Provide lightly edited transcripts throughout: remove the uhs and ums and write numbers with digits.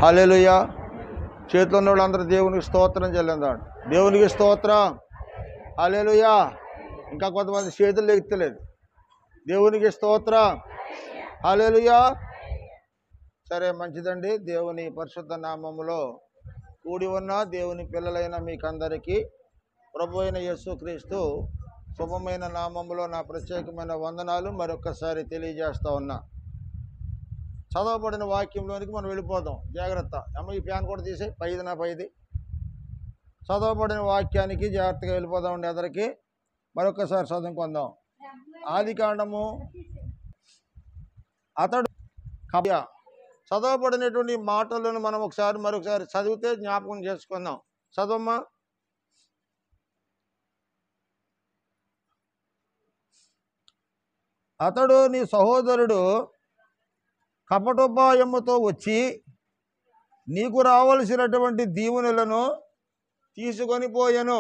హల్లెలూయా. చేతిలో ఉన్న వాళ్ళందరూ దేవునికి స్తోత్రం చెల్లిందాడు. దేవునికి స్తోత్రం. హల్లెలూయా. ఇంకా కొంతమంది చేతులు ఎత్తలేదు. దేవునికి స్తోత్రం. హల్లెలూయా. సరే, మంచిదండి. దేవుని పరిశుద్ధ నామములో కూడి ఉన్న దేవుని పిల్లలైన మీకందరికీ ప్రభు అయిన యేసుక్రీస్తు శుభమైన నామములో నా ప్రత్యేకమైన వందనాలు మరొక్కసారి తెలియజేస్తా ఉన్నా. చదవబడిన వాక్యంలోనికి మనం వెళ్ళిపోదాం. జాగ్రత్త అమ్మ, ఈ ఫ్యాన్ కూడా తీసే పైది నా పైది. చదవబడిన వాక్యానికి జాగ్రత్తగా వెళ్ళిపోదామండి. అందరికీ మరొకసారి చదువుకుందాం. ఆదికాండము అతడు చదవబడినటువంటి మాటలను మనం మరొకసారి చదివితే జ్ఞాపకం చేసుకుందాం. చదవమ్మా. అతడు నీ సహోదరుడు కపటోపాయముతో వచ్చి నీకు రావలసినటువంటి దీవెనలను తీసుకొని పోయెను.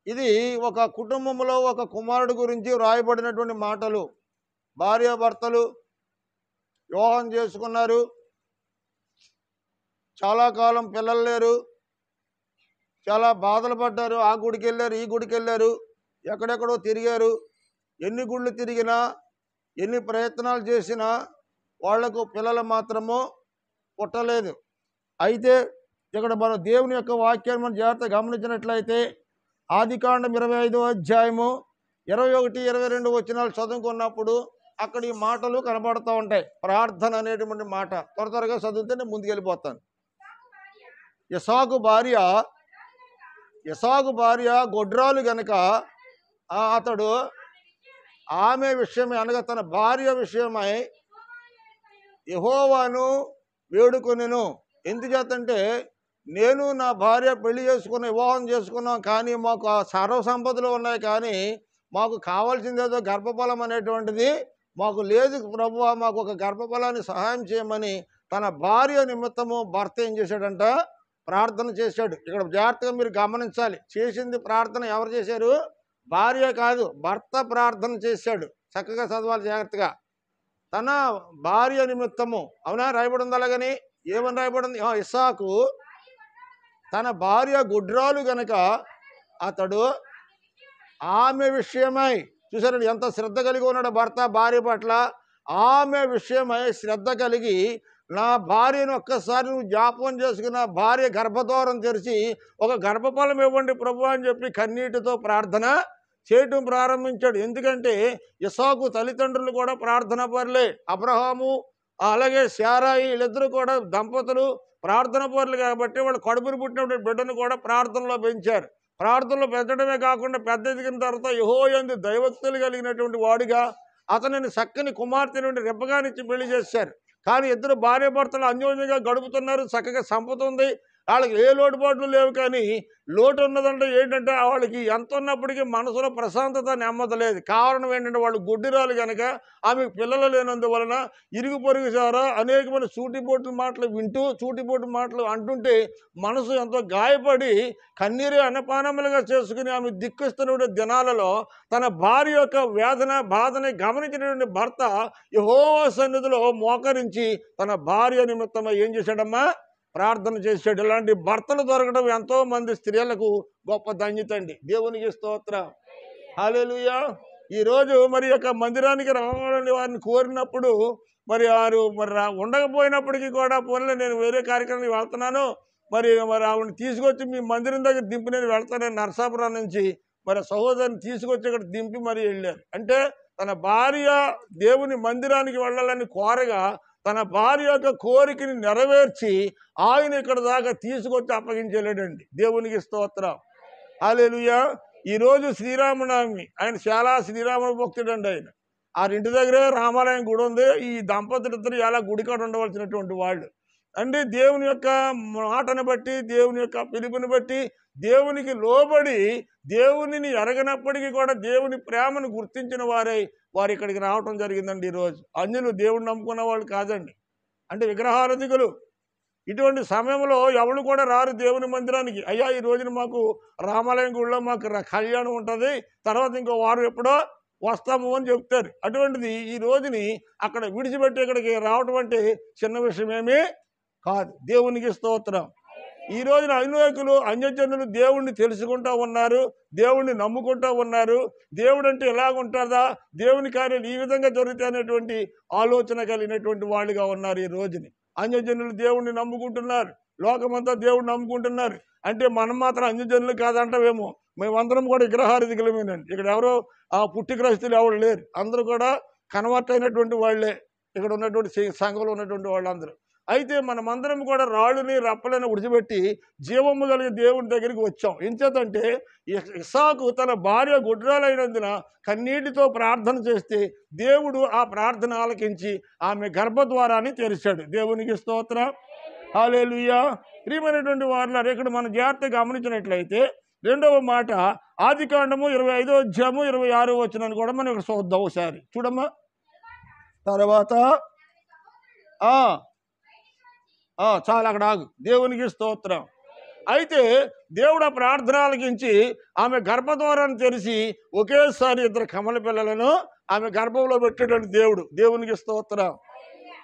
ఇది ఒక కుటుంబంలో ఒక కుమారుడు గురించి రాయబడినటువంటి మాటలు. భార్యాభర్తలు వివాహం చేసుకున్నారు, చాలా కాలం పిల్లలు లేరు, చాలా బాధలు పడ్డారు. ఆ గుడికి వెళ్ళారు, ఈ గుడికి వెళ్ళారు, ఎక్కడెక్కడో తిరిగారు. ఎన్ని గుళ్ళు తిరిగినా, ఎన్ని ప్రయత్నాలు చేసినా వాళ్లకు పిల్లలు మాత్రము పుట్టలేదు. అయితే ఇక్కడ మనం దేవుని యొక్క వాక్యాన్ని మనం జాగ్రత్తగా గమనించినట్లయితే ఆదికాండం 25వ అధ్యాయము 21, 22 వచనాలు చదువుకున్నప్పుడు అక్కడ ఈ మాటలు కనబడుతూ ఉంటాయి. ప్రార్థన అనేటువంటి మాట త్వరగా చదివితే నేను ముందుకెళ్ళిపోతాను. ఇస్సాకు భార్య గొడ్రాలు గనక అతడు ఆమె విషయమై అనగా తన భార్య విషయమై యెహోవాను వేడుకొనెను. ఎందుచేతంటే నేను నా భార్య పెళ్లి చేసుకున్న వివాహం చేసుకున్నాం, కానీ మాకు సర్వ సంపదలు ఉన్నాయి, కానీ మాకు కావాల్సింది ఏదో గర్భఫలం అనేటువంటిది మాకు లేదు ప్రభువా, మాకు ఒక గర్భఫలాన్ని సహాయం చేయమని తన భార్య నిమిత్తము భర్త ఏం చేశాడంట? ప్రార్థన చేశాడు. ఇక్కడ జాగ్రత్తగా మీరు గమనించాలి. చేసింది ప్రార్థన ఎవరు చేశారు? భార్య కాదు, భర్త ప్రార్థన చేశాడు. చక్కగా చదవాలి జాగ్రత్తగా. తన భార్య నిమిత్తము, అవునా? రాయబడింది. అలాగని ఏమని రాయబడింది? ఇస్సాకు తన భార్య గుడ్రాలు గనక అతడు ఆమె విషయమై, చూసారండి ఎంత శ్రద్ధ కలిగి ఉన్నాడు భర్త భార్య పట్ల. ఆమె విషయమై శ్రద్ధ కలిగి నా భార్యను ఒక్కసారి నువ్వు జ్ఞాపకం చేసుకున్న భార్య గర్భద్వారం తెరిచి ఒక గర్భఫలం ఇవ్వండి ప్రభు అని చెప్పి కన్నీటితో ప్రార్థన చేయటం ప్రారంభించాడు. ఎందుకంటే ఇస్సాకు తల్లిదండ్రులు కూడా ప్రార్థన పరులే. అబ్రహాము అలాగే శారాయి వీళ్ళిద్దరూ కూడా దంపతులు ప్రార్థన పరులు కాబట్టి వాళ్ళు కడుపును పుట్టినటువంటి బిడ్డను కూడా ప్రార్థనలో పెంచారు. ప్రార్థనలో పెంచడమే కాకుండా పెద్ద ఎదిగిన తర్వాత యెహోవాయందు దైవత్తులు కలిగినటువంటి వాడిగా అతనిని చక్కని కుమార్తె నుండి రెప్పగానిచ్చి పెళ్లి చేశారు. కానీ ఇద్దరు భార్యాభర్తలు అన్యోన్యంగా గడుపుతున్నారు. చక్కగా సంపద ఉంది, వాళ్ళకి ఏ లోటుపాట్లు లేవు. కానీ లోటు ఉన్నదంటే ఏంటంటే వాళ్ళకి ఎంత ఉన్నప్పటికీ మనసులో ప్రశాంతత నెమ్మది లేదు. కారణం ఏంటంటే వాళ్ళు గుడ్డిరాలు కనుక ఆమెకు పిల్లలు లేనందువలన ఇరుగు పొరుగు సారా అనేకమైన సూటిపోటు మాటలు వింటూ సూటిపోటు మాటలు అంటుంటే మనసు ఎంతో గాయపడి కన్నీరు అన్నపానములుగా చేసుకుని ఆమె దిక్కుస్తున్న దినాలలో తన భార్య యొక్క వేదన బాధని గమనించినటువంటి భర్త యెహోవా సన్నిధిలో మోకరించి తన భార్య నిమిత్తమై ఏం చేశాడమ్మా? ప్రార్థన చేశాడు. ఇలాంటి భర్తలు దొరకడం ఎంతో మంది స్త్రీలకు గొప్ప ధన్యత అండి. దేవునికి స్తోత్రం. హల్లెలూయా. ఈరోజు మరి యొక్క మందిరానికి రావాలని వారిని కోరినప్పుడు మరి వారు ఉండకపోయినప్పటికీ కూడా పోన్లే నేను వేరే కార్యక్రమానికి వెళ్తున్నాను, మరి ఆవిడని తీసుకొచ్చి మీ మందిరం దగ్గర దింపి నేను వెళ్తానని నరసాపురం నుంచి మరి సహోదరుని తీసుకొచ్చి ఇక్కడ దింపి మరి వెళ్ళారు. అంటే తన భార్య దేవుని మందిరానికి వెళ్ళాలని కోరగా తన భార్య యొక్క కోరికని నెరవేర్చి ఆయన ఇక్కడ దాకా తీసుకొచ్చి అప్పగించలేడండి. దేవునికి స్తోత్రం. హల్లెలూయా. ఈరోజు శ్రీరామనవమి, ఆయన చాలా శ్రీరామ భక్తుడండి. ఆయన ఇంటి దగ్గరే రామాలయం గుడి ఉంది. ఈ దంపతులిద్దరు ఎలా గుడికాడ ఉండవలసినటువంటి వాళ్ళు అండి. దేవుని యొక్క మాటను బట్టి, దేవుని యొక్క పిలుపుని బట్టి, దేవునికి లోబడి దేవునిని ఎరగనప్పటికీ కూడా దేవుని ప్రేమను గుర్తించిన వారు ఇక్కడికి రావటం జరిగిందండి. ఈరోజు అన్యులు దేవుడిని నమ్ముకున్న వాళ్ళు కాదండి, అంటే విగ్రహారాధికులు. ఇటువంటి సమయంలో ఎవరు కూడా రారు దేవుని మందిరానికి. అయ్యా ఈ రోజున మాకు రామాలయం గుడిలో మాకు కళ్యాణం ఉంటుంది, తర్వాత ఇంకో వారం ఎప్పుడో వస్తాము అని చెప్తారు. అటువంటిది ఈ రోజుని అక్కడ విడిచిపెట్టి ఇక్కడికి రావటం అంటే చిన్న విషయమేమీ కాదు. దేవునికి స్తోత్రం. ఈ రోజున అనేకులు అన్యజనులు దేవుణ్ణి తెలుసుకుంటూ ఉన్నారు, దేవుణ్ణి నమ్ముకుంటూ ఉన్నారు. దేవుడు అంటే ఎలాగుంటుందా, దేవుని కార్యాలు ఈ విధంగా జరుగుతాయి అనేటువంటి ఆలోచన కలిగినటువంటి వాళ్ళుగా ఉన్నారు. ఈ రోజుని అన్యజనులు దేవుణ్ణి నమ్ముకుంటున్నారు, లోకమంతా దేవుడిని నమ్ముకుంటున్నారు. అంటే మనం మాత్రం అన్యజనులు కాదంటావేమో, మేమందరం కూడా విగ్రహారాధికులమేనండి. ఇక్కడ ఎవరో పుట్టి క్రైస్తులు ఎవరు లేరు, అందరూ కూడా కన్వర్ట్ అయినటువంటి వాళ్ళే ఇక్కడ ఉన్నటువంటి సంఘంలో ఉన్నటువంటి వాళ్ళందరూ. అయితే మనమందరం కూడా రాళ్ళుని రప్పలని విడిచిపెట్టి జీవము కలిగి దేవుని దగ్గరికి వచ్చాం. ఎంచేతంటే ఇస్సాకు తన భార్య గుడ్రాలైనందున కన్నీటితో ప్రార్థన చేస్తే దేవుడు ఆ ప్రార్థన ఆలకించి ఆమె గర్భద్వారాన్ని తెరిచాడు. దేవునికి స్తోత్రం, హల్లెలూయా. ప్రియమైనటువంటి వారులారా, ఇక్కడ మనం జాగ్రత్తగా గమనించినట్లయితే రెండవ మాట ఆదికాండము 25వ అధ్యాయము 26వ వచనాన్ని కూడా మనం ఇక్కడ చూద్దాం ఒకసారి. చూడమ్మా. తర్వాత చాలా అక్కడ ఆగు. దేవునికి స్తోత్రం. అయితే దేవుడు ఆ ప్రార్థన ఆలకించి ఆమె గర్భద్వారాన్ని తెరిచి ఒకేసారి 2 కమల పిల్లలను ఆమె గర్భంలో పెట్టేటువంటి దేవుడు. దేవునికి స్తోత్రం,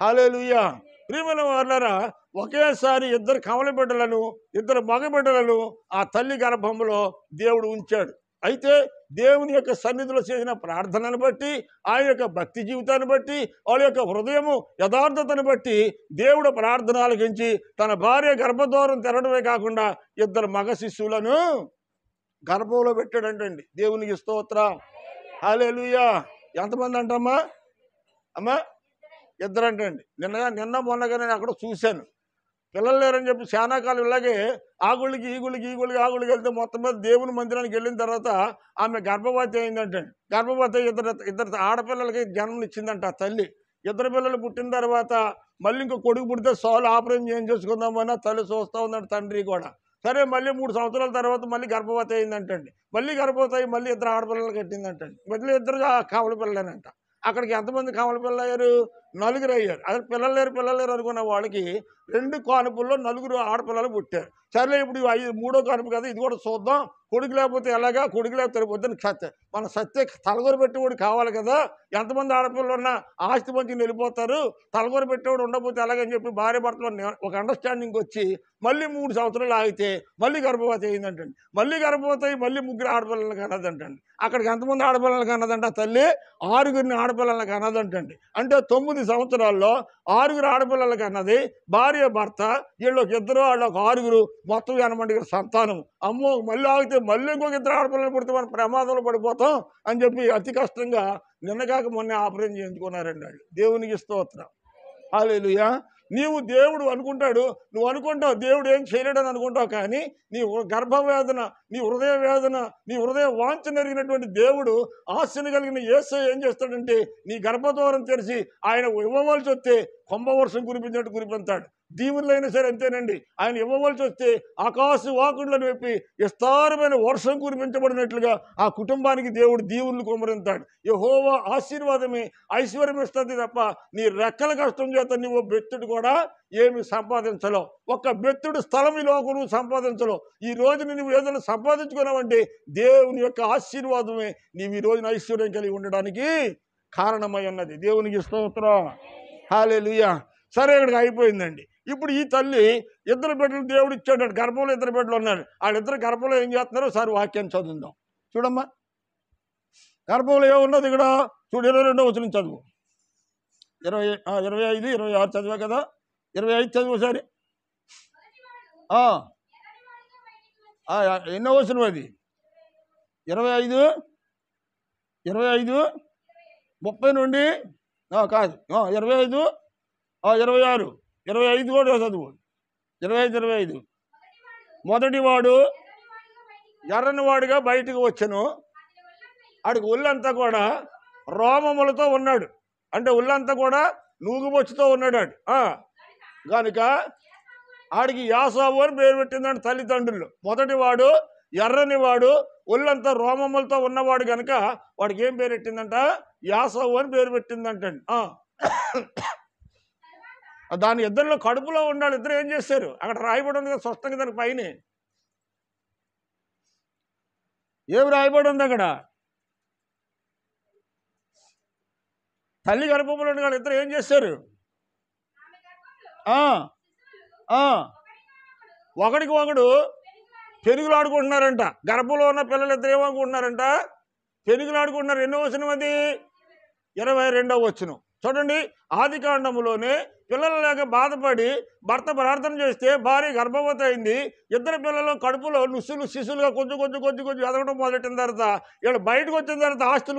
హల్లెలూయా. ప్రియమైన వారులారా, ఒకేసారి 2 కమల బిడ్డలను 2 మగ బిడ్డలను ఆ తల్లి గర్భంలో దేవుడు ఉంచాడు. అయితే దేవుని యొక్క సన్నిధిలో చేసిన ప్రార్థనను బట్టి, ఆయన యొక్క భక్తి జీవితాన్ని బట్టి, వాళ్ళ యొక్క హృదయము యథార్థతను బట్టి దేవుడు ప్రార్థన ఆలకించి తన భార్య గర్భద్వారం తెరడమే కాకుండా 2 మగ శిశువులను గర్భంలో పెట్టాడంటండి. దేవునికి స్తోత్రం, హల్లెలూయా. ఎంతమంది అంటమ్మా? అమ్మా 2 అంటండి. నిన్న మొన్నగా నేను అక్కడ చూశాను. పిల్లలు లేరని చెప్పి చాలా కాలం ఇలాగే ఆ గుళ్ళకి ఈ గుళ్ళకి వెళ్తే మొత్తం మీద దేవుని మందిరానికి వెళ్ళిన తర్వాత ఆమె గర్భవతి అయిందంటండి. గర్భవతి ఇద్దరు ఆడపిల్లలకి జన్మనిచ్చిందంట ఆ తల్లి. 2 పిల్లలు పుట్టిన తర్వాత మళ్ళీ ఇంకో కొడుకు పుడితే సాలు ఆపరేషన్ చేసుకుందామని తల్లి చూస్తూ ఉందంట, తండ్రి కూడా. సరే, మళ్ళీ 3 సంవత్సరాల తర్వాత మళ్ళీ గర్భవతి అయిందంటండి. మళ్ళీ గర్భవతి అయ్యి మళ్ళీ 2 ఆడపిల్లలు కట్టిందంటండి. మళ్ళీ 2 కావల పిల్లలేనంట. అక్కడికి ఎంతమంది కావల పిల్లలు అయ్యారు? 4 అయ్యారు. అదే పిల్లలు లేరు అనుకున్న వాళ్ళకి 2 కానుపుల్లో 4 ఆడపిల్లలు పుట్టారు. సరే, ఇప్పుడు 3వ కానుపు కదా, ఇది కూడా చూద్దాం. కొడుకు లేకపోతే ఎలాగా, కొడుకు లేకపోతే వద్దని మన సత్య తలగొర పెట్టేవాడు కావాలి కదా. ఎంతమంది ఆడపిల్లలు ఉన్నా ఆస్తి మంచి వెళ్ళిపోతారు, తలగొర పెట్టేవాడు ఉండకపోతే ఎలాగని చెప్పి భార్య భర్తలో ఒక అండర్స్టాండింగ్ వచ్చి మళ్ళీ 3 సంవత్సరాలు ఆగితే మళ్ళీ గర్భవతి అయిందంటండి. మళ్ళీ గర్భవతి అయ్యి మళ్ళీ 3 ఆడపిల్లలకి అన్నదంటండి. అక్కడికి ఎంతమంది ఆడపిల్లలకి అన్నదంట తల్లి? 6 ఆడపిల్లలకి అన్నదంటండి. అంటే 9 సంవత్సరాల్లో 6 ఆడపిల్లలకి అన్నది. భార్య భర్త వీళ్ళకి 2, వాళ్ళకి 6, మొత్తం 80 సంతానం. అమ్మో, మళ్ళీ ఆగితే మళ్ళీ ఇంకొక 2 ఆడపిల్లలు పుడితే మనం ప్రమాదంలో పడిపోతాం అని చెప్పి అతి కష్టంగా నిన్నగాక మొన్న ఆపరేషన్ చేయించుకున్నారండి వాళ్ళు. దేవునికి స్తోత్రం, హల్లెలూయా. నీవు దేవుడు అనుకుంటాడు, నువ్వు అనుకుంటావు దేవుడు ఏం చేయలేడని అనుకుంటావు. కానీ నీ గర్భవేదన, నీ హృదయ వేదన, నీ హృదయ వాంఛ నెరిగినటువంటి దేవుడు, ఆశను కలిగిన యేసయ్య ఏం చేస్తాడంటే నీ గర్భద్వారం తెరిచి ఆయన ఇవ్వవలసి వస్తే కుంభవర్షం కురిపించినట్టు కురిపించాడు. దీవులైనా సరే అంతేనండి. ఆయన ఇవ్వవలసి వస్తే ఆకాశ వాకులను వెప్పి విస్తారమైన వర్షం కురిపించబడినట్లుగా ఆ కుటుంబానికి దేవుడు దీవులు కుమ్మరింతాడు. యెహోవా ఆశీర్వాదమే ఐశ్వర్యం ఇస్తుంది తప్ప నీ రెక్కల కష్టం చేత నువ్వు బెత్తుడు కూడా ఏమి సంపాదించలో. ఒక్క బెత్తుడు స్థలం ఈ లోకం నువ్వు సంపాదించలో. ఈ రోజున నువ్వు ఏదైనా సంపాదించుకున్నావంటే దేవుని యొక్క ఆశీర్వాదమే నీవు ఈ రోజున ఐశ్వర్యం కలిగి ఉండడానికి కారణమై ఉన్నది. దేవునికి స్తోత్రం, హల్లెలూయా. సరే, ఇక్కడికి అయిపోయిందండి. ఇప్పుడు ఈ తల్లి 2 బిడ్డలు దేవుడు ఇచ్చాడు. గర్భంలో 2 బిడ్డలు ఉన్నారు. వాళ్ళిద్దరు గర్భంలో ఏం చేస్తున్నారో ఒకసారి వాక్యాన్ని చదువుదాం. చూడమ్మా, గర్భంలో ఏమున్నది ఇక్కడ చూడు. 22వ వచనం చదువు. 25, 26 చదివా కదా. 25 చదువు ఒకసారి. ఎన్నో వచనం అది? 25, 30 నుండి కాదు, 25, 26, 25 కూడా చదువు. 25. మొదటివాడు ఎర్రని వాడుగా బయటకు వచ్చెను. ఆడికి ఒళ్ళంతా కూడా రోమములతో ఉన్నాడు. అంటే ఒళ్ళంతా కూడా నూగుబొచ్చుతో ఉన్నాడు ఆడు. కనుక ఆడికి యాసావు అని పేరు పెట్టిందంట తల్లిదండ్రులు. మొదటివాడు ఎర్రని వాడు, ఒళ్ళంతా రోమములతో ఉన్నవాడు కనుక వాడికి ఏం పేరు పెట్టిందంట? యాసావు అని పేరు పెట్టిందంటండి. దాని ఇద్దరిలో కడుపులో ఉన్నాడు. ఇద్దరు ఏం చేశారు? అక్కడ రాయబడి ఉంది కదా స్పష్టంగా దాని పైన. ఏమి రాయబడి ఉంది అక్కడ? తల్లి గర్భంలో ఉన్న వాళ్ళు ఇద్దరు ఏం చేశారు? ఒకడికి ఒకడు పెనుగులాడుకుంటున్నారంట. గర్భంలో ఉన్న పిల్లలు ఇద్దరు ఏమనుకుంటున్నారంట? పెనుగులాడుకుంటున్నారు. ఎన్నో వచనం అది? 22వ వచనం చూడండి. ఆదికాండములోనే పిల్లలు లేక బాధపడి భర్త ప్రార్థన చేస్తే భార్య గర్భవతి అయింది. ఇద్దరు పిల్లలు కడుపులో శిశులుగా కొంచెం ఎదగడం మొదలెట్టిన తర్వాత వీళ్ళు బయటకు వచ్చిన తర్వాత ఆస్తుల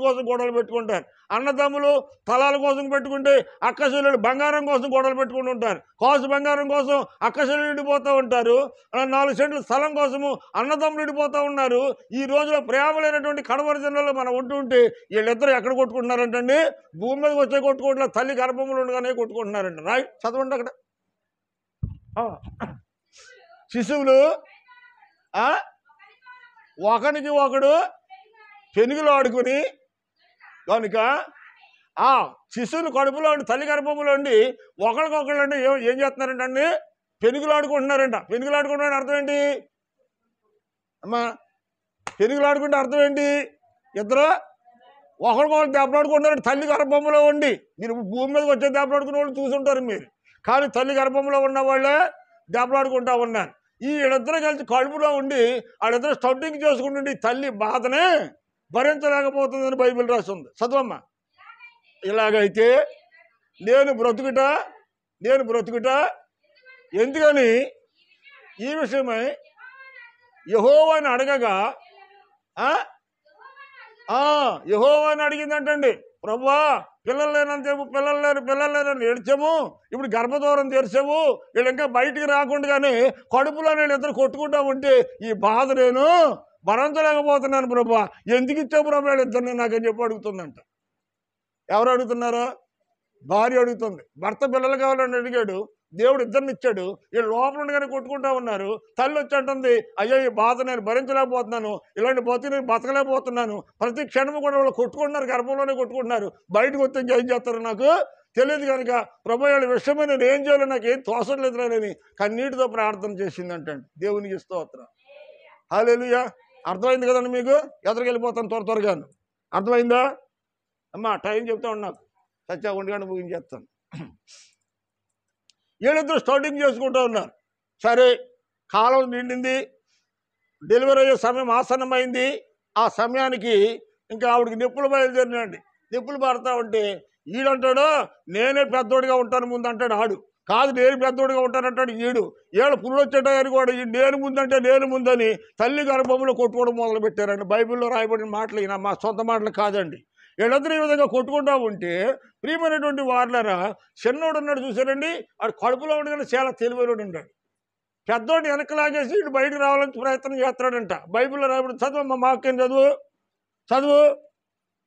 కోసం గొడవలు పెట్టుకుంటారు. అన్నదమ్ములు తలాల కోసం పెట్టుకుంటే అక్కచెల్లెలు బంగారం కోసం గొడవలు పెట్టుకుంటూ ఉంటారు. కాసు బంగారం కోసం అక్కచెల్లెలు విడిపోతూ ఉంటారు. 4 సెంట్ల స్థలం కోసము అన్నదమ్ములు విడిపోతూ ఉన్నారు. ఈ రోజులో ప్రేమలైనటువంటి కడవరి జిల్లాలో మనం ఉంటుంటే వీళ్ళిద్దరు ఎక్కడ కొట్టుకుంటున్నారంటండి? భూమి మీదకి వచ్చే కొట్టుకోవట్లేదు, తల్లి గర్భంలో ఉండగానే కొట్టుకుంటున్నారంట. రైట్, చదవండి అక్కడ. శిశువులు ఒకనికి ఒకడు పెనుగులు ఆడుకుని కనుక శిశువులు కడుపులో ఉండి తల్లి గర్భంలో ఉండి ఒకరికొకళ్ళు అంటే ఏం చేస్తున్నారంటే పెనుగులు ఆడుకుంటున్నారంట. పెనుగులు ఆడుకుంటున్నారంటే అర్థం ఏంటి అమ్మా? పెనుగులు ఆడుకుంటే అర్థం ఏంటి? ఇద్దరు ఒకరికొకరు దెబ్బలాడుకుంటున్నారు తల్లి గర్భంలో ఉండి. మీరు భూమి మీదకి వచ్చే దెబ్బలాడుకునే వాళ్ళు చూసుంటారు మీరు, కానీ తల్లి గర్భంలో ఉన్న వాళ్ళే దెబ్బలాడుకుంటా ఉన్నారు. ఈ వీళ్ళిద్దరూ కలిసి కడుపులో ఉండి వాళ్ళిద్దరు స్టౌటింగ్ చేసుకుంటుంటే తల్లి బాధనే భరించలేకపోతుందని బైబిల్ రాస్తుంది. చదవమ్మా. ఇలాగైతే నేను బ్రతుకుట ఎందుకని ఈ విషయమై యెహోవాని అడగగా యెహోవాని అడిగిందంటండి. ప్రభువా, పిల్లలు లేరని ఏడ్చాము, ఇప్పుడు గర్భదూరం తెరిచావు, వీళ్ళు ఇంకా బయటికి రాకుండానే కడుపులో నేను ఇద్దరు కొట్టుకుంటా ఉంటే ఈ బాధ నేను భరించలేకపోతున్నాను ప్రభువా, ఎందుకు ఇచ్చావు ప్రభు వీళ్ళిద్దరిని నాకని చెప్పి అడుగుతుందంట. ఎవరు అడుగుతున్నారో? భార్య అడుగుతుంది. భర్త పిల్లలు కావాలని అడిగాడు, దేవుడు ఇద్దరిని ఇచ్చాడు, వీళ్ళు లోపల ఉండగానే కొట్టుకుంటా ఉన్నారు. తల్లి వచ్చి అంటుంది, అయ్యో ఈ బాధ నేను భరించలేకపోతున్నాను, ఇలాంటి బతుకు నేను బతకలేకపోతున్నాను, ప్రతి క్షణము కూడా వాళ్ళు కొట్టుకుంటున్నారు, గర్భంలోనే కొట్టుకుంటున్నారు, బయటకు వచ్చి ఏం చేస్తారో నాకు తెలియదు కనుక ప్రభు వాళ్ళ విషయమే నేను ఏం చేయాలో నాకు ఏం తోసట్లేదు రాని కన్నీటితో ప్రార్థన చేసిందంటండి. దేవునికి స్తోత్రం. హల్లెలూయా. అర్థమైంది కదండి మీకు? ఎదురుకెళ్ళిపోతాను త్వరగాను. అర్థమైందా అమ్మా? టైం చెప్తా ఉన్నా, సత్యా 1 గంట ముగించేస్తాను. వీళ్ళిద్దరు స్టార్టింగ్ చేసుకుంటూ ఉన్నారు. సరే, కాలం నిండింది, డెలివరీ అయ్యే సమయం ఆసన్నమైంది. ఆ సమయానికి ఇంకా ఆవిడకి నొప్పులు బయలుదేరినండి. నొప్పులు పడతా ఉంటే ఈడంటాడు నేనే పెద్దోడిగా ఉంటాను ముందు అంటాడు ఆడు. కాదు, నేను పెద్దోడిగా ఉంటానంటాడు ఈడు. ఏళ్ళు పుల్లు వచ్చేటాయని కూడా ఈ నేను ముందని తల్లి గర్భంలో కొట్టుకోవడం మొదలు పెట్టారండి. బైబిల్లో రాయబడిన మాటలు ఈయన మా సొంత మాటలు కాదండి. వీళ్ళందరూ ఈ విధంగా కొట్టుకుంటూ ఉంటే ప్రియమైనటువంటి వారులారా, చిన్నోడు ఉన్నాడు చూసారండి, ఆడు కడుపులో ఉండగానే చాలా తెలివైనోడు ఉంటాడు. పెద్దోడిని వెనకలాగేసి ఇటు బయటకు రావాలని ప్రయత్నం చేస్తాడంట. బైబిల్లో రాయబడి చదువు మా అక్కని చదువు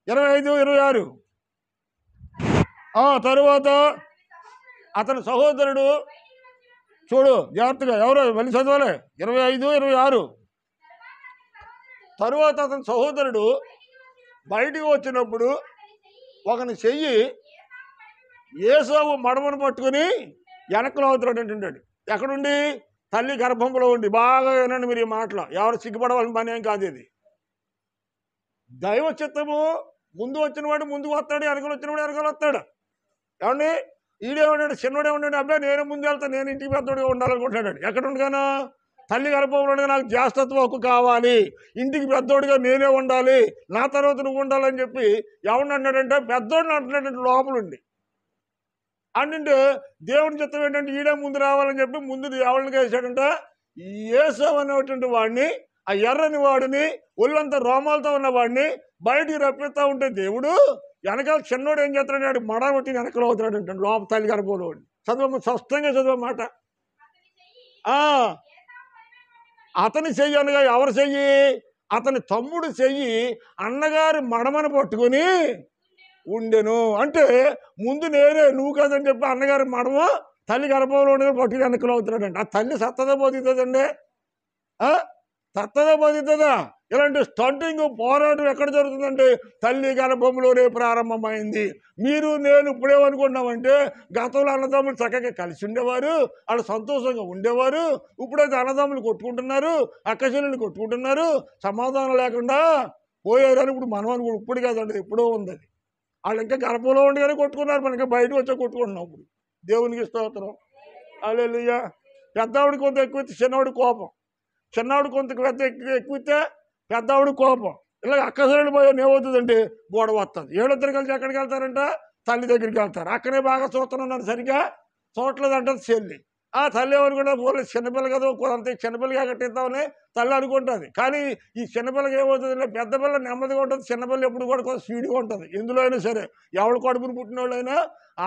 25, 26. తరువాత అతని సహోదరుడు చూడు జాగ్రత్తగా, ఎవరో మళ్ళీ చదవాలి, 25, 26. తరువాత అతని సహోదరుడు బయటికి వచ్చినప్పుడు ఒకని చెయ్యి ఏసావు మడమను పట్టుకుని వెనకలో అవుతాడు అంటుంటాడు. ఎక్కడుండి? తల్లి గర్భంలో ఉండి. బాగా వినండి మీరు ఈ మాటలో, ఎవరు సిగ్గుపడవలసిన పని ఏం కాదు ఇది. దైవ చిత్తము. ముందు వచ్చినవాడు ముందుకు వస్తాడు, వెనకలు వచ్చినవాడు వెనకలు వస్తాడు. ఏమండి? ఈడేమన్నాడు? చిన్నవాడేమన్నాడు? అబ్బాయి నేను ముందు వెళ్తాను, నేను ఇంటికి పెద్దోడిగా ఉండాలనుకుంటున్నాడు. ఎక్కడ ఉండగాను? తల్లి గర్భంలో నాకు జ్యేష్ఠత్వ హక్కు కావాలి, ఇంటికి పెద్దోడిగా నేనే ఉండాలి, నా తర్వాత నువ్వు ఉండాలని చెప్పి ఎవరిని అన్నాడంటే పెద్దోడిని అంటున్నాడంటే లోపలుండి. అంటే దేవుని చిత్తం ఏంటంటే ఈడే ముందు రావాలని చెప్పి ముందు ఎవరిని వేసాడంటే యేసవ్ అనేటువంటి వాడిని, ఆ ఎర్రని వాడిని, ఒళ్ళంతా రోమాలతో ఉన్న వాడిని బయటికి రప్పిస్తూ ఉంటే దేవుడు వెనకాల చిన్నోడు ఏం చేస్తాడు? మడబట్టి వెనకలు అవుతాడు అంటే లోపల తల్లి గర్భంలో వాడిని. చదవ, స్పష్టంగా చదవమాట. అతని చెయ్యి అనగా ఎవరు చెయ్యి? అతని తమ్ముడు చెయ్యి అన్నగారి మడమను పట్టుకొని ఉండెను. అంటే ముందు నేనే, నువ్వు కాదని చెప్పి అన్నగారి మడమ తల్లి గర్భంలో పట్టుకుని వెనకలు అవుతున్నాడండి. ఆ తల్లి సత్తదా బోధిస్తుందండి? సత్తదా బోధిస్తుందా? ఇలాంటి స్టంటింగ్ పోరాటం ఎక్కడ జరుగుతుందంటే తల్లి గర్భంలోనే ప్రారంభమైంది. మీరు నేను ఇప్పుడేమనుకుంటున్నామంటే గతంలో అన్నదమ్ములు చక్కగా కలిసి ఉండేవారు, వాళ్ళు సంతోషంగా ఉండేవారు, ఇప్పుడైతే అన్నదమ్ములు కొట్టుకుంటున్నారు, అక్కచెల్లెలు కొట్టుకుంటున్నారు, సమాధానం లేకుండా పోయారని ఇప్పుడు మనం అనుకో. ఇప్పుడు కాదండి, ఎప్పుడో ఉంది అది. వాళ్ళు ఇంకా గర్భంలో ఉండగానే కొట్టుకున్నారు, మనకి బయటకు వచ్చా కొట్టుకుంటున్నాం. ఇప్పుడు దేవునికి స్తోత్రం. హల్లెలూయా. పెద్దవాడు కొంత ఎక్కువైతే చిన్నవాడు కోపం, చిన్నవాడు కొంత ఎక్కువైతే పెద్దవాడు కోపం. ఇలా అక్కసరైన భయం ఏమవుతుందంటే గొడవ వస్తుంది. ఏళ్ళిద్దరు కలిసి ఎక్కడికి వెళ్తారంట? తల్లి దగ్గరికి వెళ్తారు. అక్కడే బాగా చూస్తున్నాను సరిగ్గా చూడలేదు అంటుంది చెల్లి. ఆ తల్లి ఏమనుకుంటా, పోలేదు చిన్నపిల్ల కదా, అంతే చిన్నపిల్లగా కట్టిద్దామని తల్లి అనుకుంటుంది. కానీ ఈ చిన్నపిల్లకి ఏమవుతుంది, పెద్ద పిల్ల నెమ్మదిగా ఉంటుంది, చిన్నపిల్ల ఎప్పుడు కూడా కొంచెం స్పీడ్గా ఉంటుంది. ఎందులో అయినా సరే, ఎవడు కడుపుని పుట్టిన వాళ్ళైనా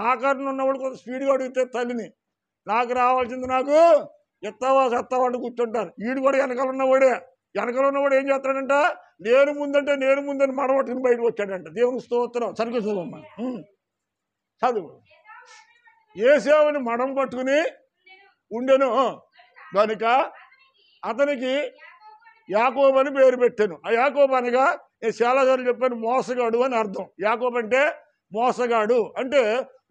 ఆకారణ ఉన్నవాడు కొంచెం స్పీడ్గా అడిగితే తల్లిని, నాకు రావాల్సింది నాకు ఎత్తావా చెత్తావా అని కూర్చుంటారు. వీడు కూడా వెనకాల ఉన్నవాడు ఏం చేస్తాడంట, నేను ముందంటే నేను ముందని మడవట్టుకుని బయటకు వచ్చాడంట. దేవుని స్తోత్రం. సరిగ్గా చదువమ్మా, చదువు. యేసేవుని మడం పట్టుకుని ఉండెను కనుక అతనికి యాకోబు అని పేరు పెట్టాను. ఆ యాకోబు అనగా నేను చాలాసార్లు చెప్పాను, మోసగాడు అని అర్థం. యాకోబు అంటే మోసగాడు, అంటే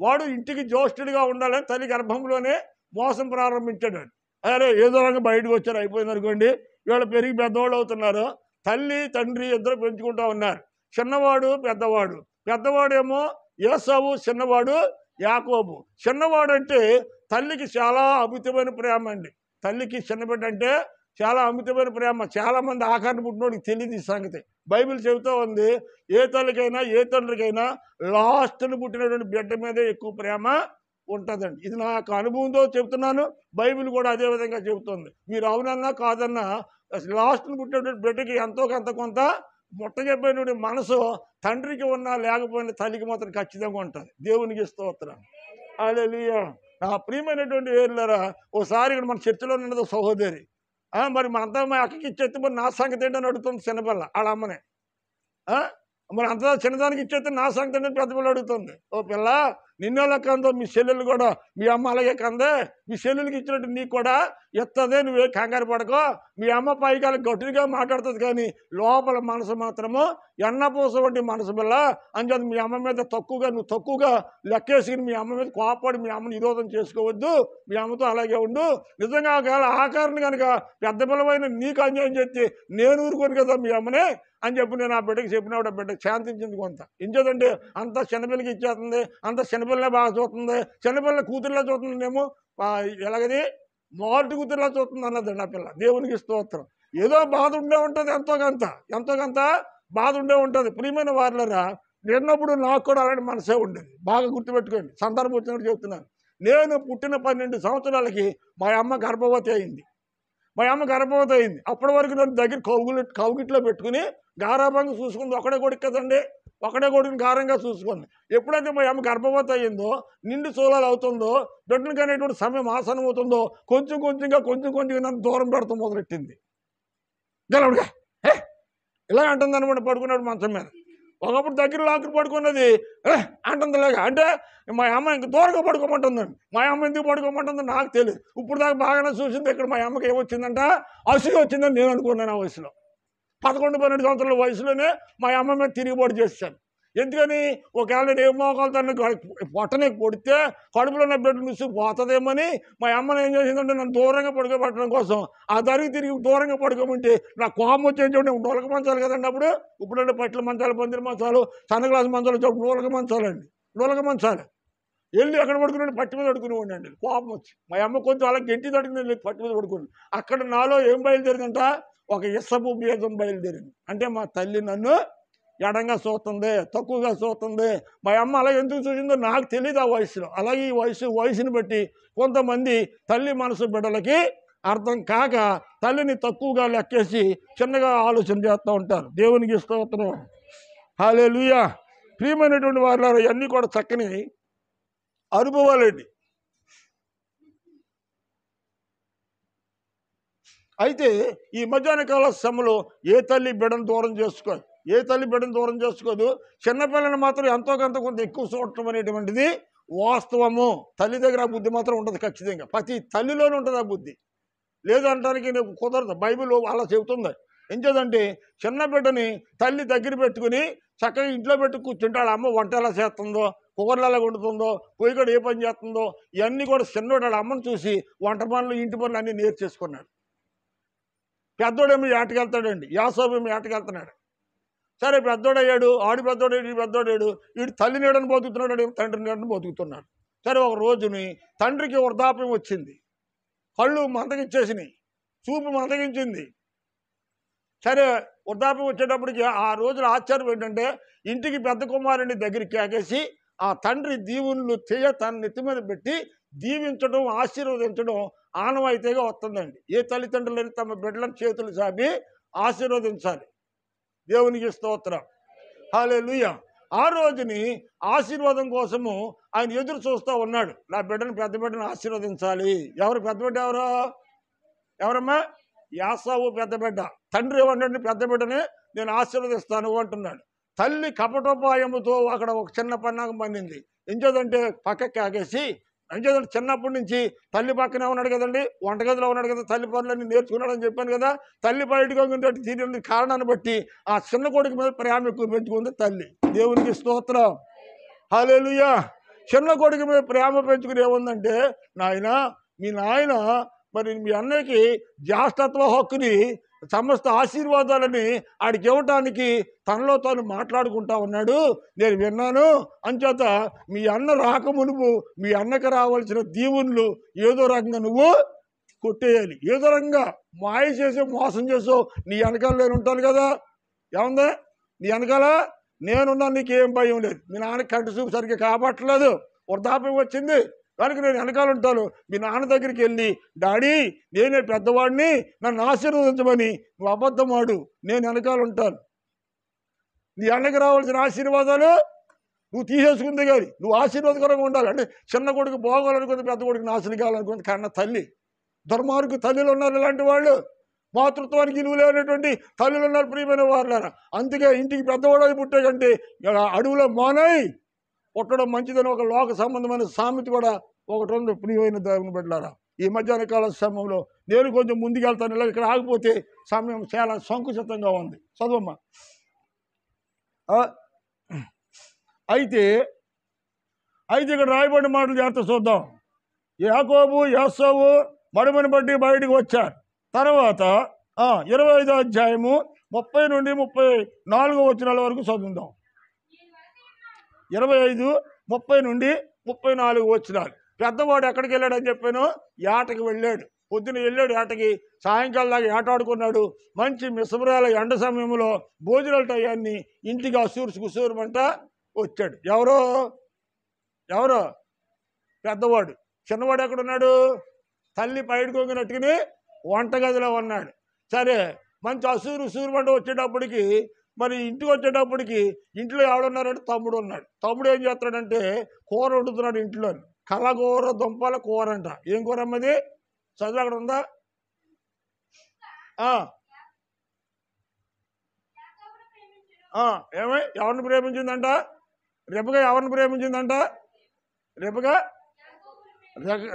వాడు ఇంటికి జ్యేష్ఠుడిగా ఉండాలని తల్లి గర్భంలోనే మోసం ప్రారంభించాడు. అరే ఏదో రంగా బయటకు వచ్చారు, అయిపోయింది అనుకోండి. వీళ్ళు పెరిగి పెద్దవాళ్ళు అవుతున్నారు. తల్లి తండ్రి ఇద్దరు పెంచుకుంటూ ఉన్నారు. చిన్నవాడు పెద్దవాడు, పెద్దవాడేమో ఏసావు, చిన్నవాడు యాకోబు. చిన్నవాడు అంటే తల్లికి చాలా అమితమైన ప్రేమ అండి. తల్లికి చిన్నబిడ్డ అంటే చాలా అమితమైన ప్రేమ. చాలామంది ఆకారణ పుట్టినోడికి తెలియదు ఈ సంగతి. బైబిల్ చెబుతూ ఉంది, ఏ తల్లికైనా ఏ తండ్రికైనా లాస్ట్ని పుట్టినటువంటి బిడ్డ మీదే ఎక్కువ ప్రేమ ఉంటుందండి. ఇది నా యొక్క అనుభవంతో చెబుతున్నాను. బైబిల్ కూడా అదే విధంగా చెబుతుంది. మీరు అవునన్నా కాదన్నా లాస్ట్ని పుట్టినటువంటి బిడ్డకి ఎంతో కొంత ముట్ట చెప్పినటువంటి మనసు తండ్రికి ఉన్నా లేకపోయినా తల్లికి మాత్రం ఖచ్చితంగా ఉంటుంది. దేవునికి స్తోత్రం. హల్లెలూయా. నా ప్రియమైనటువంటి వేరులారా, ఓసారి ఇక్కడ మన చర్చిలో ఉన్నది సహోదరి, మరి అంతా మా అక్కకి ఇచ్చేస్తే మరి నా సంగతి ఏంటని అడుగుతుంది చిన్నపిల్ల వాళ్ళ అమ్మనే. మరి అంతా చిన్నదానికి ఇచ్చేస్తే నా సంగతి ఏంటని పెద్ద పిల్ల అడుగుతుంది. ఓ పిల్ల, నిన్నెలా కందో మీ చెల్లెలు కూడా మీ అమ్మ అలాగే కందే, మీ చెల్లెలకి ఇచ్చినట్టు నీకు కూడా ఎత్తదే, నువ్వే కంగారు పడకో. మీ అమ్మ పైకాల గట్టిగా మాట్లాడుతుంది, కానీ లోపల మనసు మాత్రము ఎన్నపూస వంటి మనసు పిల్ల అని చెప్పి మీ అమ్మ మీద నువ్వు తక్కువగా లెక్కేసుకుని మీ అమ్మ మీద కోపడి మీ అమ్మని విరోధం చేసుకోవద్దు. మీ అమ్మతో అలాగే ఉండు. నిజంగా ఒకవేళ ఆకారణ కనుక పెద్ద పిల్లవైన నీకు అన్యాయం చేస్తే నేను ఊరుకోను కదా మీ అమ్మనే అని చెప్పి నేను ఆ బిడ్డకి చెప్పినప్పుడు ఆ బిడ్డకి శాంతించింది కొంత. ఇంచేదంటే అంత చిన్నపిల్లకి ఇచ్చేస్తుంది, అంత చిన్నపిల్లనే బాగా చూస్తుంది, చిన్నపిల్ల కూతురులా చూస్తుందేమో, ఎలాగది మొదటి కూతురులా చూస్తుంది అన్నదండి ఆ పిల్ల. దేవునికి స్తోత్రం. ఏదో బాధ ఉండే ఉంటుంది, ఎంతో కొంత బాధ ఉండే ఉంటుంది. ప్రియమైన వారులరా, విన్నప్పుడు నాకు కూడా అలాంటి మనసే ఉండేది. బాగా గుర్తుపెట్టుకోండి, సందర్భం వచ్చినట్టు చెప్తున్నాను. నేను పుట్టిన 12 సంవత్సరాలకి మా అమ్మ గర్భవతి అయింది. అప్పటి వరకు నన్ను దగ్గర కౌగిట్లో పెట్టుకుని గారాభంగా చూసుకుంది. ఒకడే కొడుకు కదండి, ఒకడే కొడుకుని గారంగా చూసుకుంది. ఎప్పుడైతే మా అమ్మ గర్భవతి అయ్యిందో, నిండు సోలాలు అవుతుందో, బిడ్డలకు అనేటువంటి సమయం ఆసనం అవుతుందో, కొంచెంగా నన్ను దూరం పెడతాం మొదలెట్టింది. గెలవడుగా ఇలా అంటుంది అనమాట. పడుకున్నాడు మంచం మీద. ఒకప్పుడు దగ్గర లాక్కుని పడుకున్నది అంటుందిలాగా. అంటే మా అమ్మ ఇంక దూరంగా పడుకోమంటుందండి. మా అమ్మ ఎందుకు పడుకోమంటుందో నాకు తెలియదు. ఇప్పుడు దాకా బాగానే చూసింది. ఇక్కడ మా అమ్మకి ఏమొచ్చిందంట, అసూయ వచ్చిందని నేను అనుకున్నాను. ఆ వయసులో 11-12 సంవత్సరాల వయసులోనే మా అమ్మ మీద తిరిగిపోటు చేశాను. ఎందుకని, ఒకవేళ నేను ఏ మోకాలతో పొట్టనే కొడితే కడుపులో ఉన్న బిడ్డ నుసు పోతుందేమని మా అమ్మని ఏం చేసిందంటే నన్ను దూరంగా పడుకోబెట్టడం కోసం ఆ దారికి తిరిగి దూరంగా పడుకోమంటే నాకు కోపం వచ్చేది. నూలక మంచాలు కదండి అప్పుడు. ఇప్పుడంటే పట్ల మంచాలు, పందిరి మంచాలు, సన్న గ్లాసు మంచాలు, నూలక మంచాలు వెళ్ళి ఎక్కడ పడుకున్నాడు, పట్టి మీద పడుకునేవాడిని అండి. కోపం వచ్చి మా అమ్మ కొంచెం అలా గట్టి తడుకుని పట్టి మీద పడుకుని అక్కడ నాలో ఏం బయలుదేరిందంట, ఒక ఇసపు బీజం బయలుదేరింది. అంటే మా తల్లి నన్ను ఎడంగా చూస్తుంది, తక్కువగా చూస్తుంది. మా అమ్మ అలా ఎందుకు చూసిందో నాకు తెలియదు ఆ వయసులో. అలాగే ఈ వయసుని బట్టి కొంతమంది తల్లి మనసు బిడ్డలకి అర్థం కాక తల్లిని తక్కువగా లెక్కేసి చిన్నగా ఆలోచన చేస్తూ ఉంటారు. దేవునికి స్తోత్రం. హల్లెలూయా. ప్రియమైనటువంటి వారులారా, ఇవన్నీ కూడా చక్కని అనుభవాలండి. అయితే ఈ మధ్యాహ్న కాల సమయంలో ఏ తల్లి బిడ్డను దూరం చేసుకోదు. చిన్నపిల్లని మాత్రం ఎంతో కొంత ఎక్కువ చూడటం అనేటువంటిది వాస్తవము. తల్లి దగ్గర ఆ బుద్ధి మాత్రం ఉంటుంది ఖచ్చితంగా. ప్రతి తల్లిలోనే ఉంటుంది ఆ బుద్ధి. లేదంటానికి నీకు కుదరదు. బైబిల్ అలా చెబుతుంది. ఏం చేద్దంటే, చిన్న బిడ్డని తల్లి దగ్గర పెట్టుకుని చక్కగా ఇంట్లో పెట్టి కూర్చుంటాడు. అమ్మ వంట ఎలా చేస్తుందో, కూరలు ఎలా వండుతుందో, పొయ్యి కూడా ఏ పని చేస్తుందో, ఇవన్నీ కూడా చిన్నోడు వాళ్ళ అమ్మను చూసి వంట పనులు, ఇంటి పనులు అన్నీ నేర్చేసుకున్నాడు. పెద్దోడేమో ఏటకెళ్తాడండి, యాసోబేమో ఏటకెళ్తున్నాడు. సరే పెద్దోడయ్యాడు, ఆడు పెద్దోడేడు, ఈ పెద్దోడేడు, వీడు తల్లి నీడని బతుకుతున్నాడు, తండ్రి నీడని బతుకుతున్నాడు. సరే ఒక రోజుని తండ్రికి వృద్ధాప్యం వచ్చింది, కళ్ళు మందగించేసినాయి, చూపు మందగించింది. సరే వృద్ధాప్యం వచ్చేటప్పటికి ఆ రోజుల ఆశ్చర్యం ఏంటంటే ఇంటికి పెద్ద కుమారుని దగ్గరికి కేకేసి ఆ తండ్రి దీవులు తన నెత్తి మీద పెట్టి దీవించడం, ఆశీర్వదించడం ఆనవాయితీగా వస్తుందండి. ఏ తల్లిదండ్రులని తమ బిడ్డలను చేతులు చాపి ఆశీర్వదించాలి. దేవునికి స్తోత్రం, హల్లెలూయా. ఆ రోజుని ఆశీర్వాదం కోసము ఆయన ఎదురు చూస్తూ ఉన్నాడు. నా బిడ్డను, పెద్ద బిడ్డను ఆశీర్వదించాలి. ఎవరు పెద్ద బిడ్డ? ఎవరమ్మా? యాసావు పెద్ద బిడ్డ. తండ్రి ఏమన్నాడు? పెద్ద బిడ్డని నేను ఆశీర్వదిస్తాను అంటున్నాడు. తల్లి కపటోపాయముతో అక్కడ ఒక చిన్న పన్నాగం పండింది. ఎంచేదంటే పక్కకి ఆగేసి, ఎంచేదంటే చిన్నప్పటి నుంచి తల్లి పక్కనే ఉన్నాడు కదండి, వంటగదిలో ఉన్నాడు కదా, తల్లి పనులన్నీ నేర్చుకున్నాడని చెప్పాను కదా. తల్లి బయటకు తీరిన కారణాన్ని బట్టి ఆ చిన్న కొడుకు మీద ప్రేమ ఎక్కువ పెంచుకుంది తల్లి. దేవునికి స్తోత్రం, హల్లెలూయా. చిన్న కొడుకు మీద ప్రేమ పెంచుకుని ఏముందంటే, మీ నాయన మరి మీ అన్నయ్యకి జ్యేష్ఠత్వ హక్కుని, సమస్త ఆశీర్వాదాలని ఆడికి ఇవ్వటానికి తనలో తాను మాట్లాడుకుంటా ఉన్నాడు. నేను విన్నాను. అంచేత మీ అన్న రాక మునుపు మీ అన్నకు రావాల్సిన దీవుళ్ళు ఏదో రకంగా నువ్వు కొట్టేయాలి. ఏదో రకంగా మాయ చేసో మోసం చేసో నీ వెనకాల నేను ఉంటాను కదా. ఏముందా నీ వెనకాల నేనున్నా, నీకేం భయం లేదు. మీ నాన్నకి కంటి చూపు సరిగ్గా కాపాడట్లేదు, వృద్ధాప్యం వచ్చింది కనుక నేను వెనకాల ఉంటాను. మీ నాన్న దగ్గరికి వెళ్ళి, డాడీ నేనే పెద్దవాడిని, నన్ను ఆశీర్వదించమని నువ్వు అబద్ధం ఆడు, నేను వెనకాల ఉంటాను. నీ అన్నకి రావాల్సిన ఆశీర్వాదాలు నువ్వు తీసేసుకుంది కానీ నువ్వు ఆశీర్వాదకరంగా ఉండాలి. అంటే చిన్న కొడుకు బాగోవాలనుకుంది, పెద్ద కొడుకు నాశనం కావాలనుకుంది. కన్న తల్లి, దుర్మార్గు తల్లిలు ఉన్నారు ఇలాంటి వాళ్ళు. మాతృత్వానికి విలువ లేనటువంటి తల్లులు ఉన్నారు ప్రియమైన వాళ్ళారా. అందుకే ఇంటికి పెద్దవాడు పుట్టే కంటే అడవిలో మానై పుట్టడం మంచిదని ఒక లోక సంబంధమైన సామెత కూడా ఒకటి ఉంది. ప్రియమైన దేవుని బిడ్డలారా, ఈ మధ్యాహ్న కాల సమయంలో నేను కొంచెం ముందుకెళ్తాను. ఇలా ఇక్కడ ఆగిపోతే సమయం చాలా సంకుచితంగా ఉంది. చదవమ్మా. అయితే ఇక్కడ రాయబడిన మాటలు జాగ్రత్త చూద్దాం. యాకోబు, ఏసావు మడుమని బట్టి బయటికి వచ్చారు. తర్వాత 25వ అధ్యాయము 30 నుండి 34 వచనాల వరకు చదువుదాం. 25, 30 నుండి 34 వచనాలు. పెద్దవాడు ఎక్కడికి వెళ్ళాడని చెప్పాను? ఏటకి వెళ్ళాడు. పొద్దున వెళ్ళాడు ఏటకి, సాయంకాలం దాకా ఏటాడుకున్నాడు. మంచి మిసమరాల ఎండ సమయంలో భోజనాల టయాన్ని ఇంటికి కుసూరమంట వచ్చాడు. ఎవరో పెద్దవాడు. చిన్నవాడు ఎక్కడున్నాడు? తల్లి పైడుకోగినట్టుకుని వంటగదిలో ఉన్నాడు. సరే, మంచి ఉసూరుమంట వచ్చేటప్పటికి, మరి ఇంటికి వచ్చేటప్పటికి ఇంట్లో ఎవడున్నారంటే తమ్ముడు ఉన్నాడు. తమ్ముడు ఏం చేస్తాడంటే కూర వండుతున్నాడు ఇంట్లో. కలగూర దుంపల కూర అంట. ఏం కూర అమ్మది? చదువు అక్కడ ఉందా? ఎవరిని ప్రేమించిందంట? రెబెకా ఎవరిని ప్రేమించిందంట?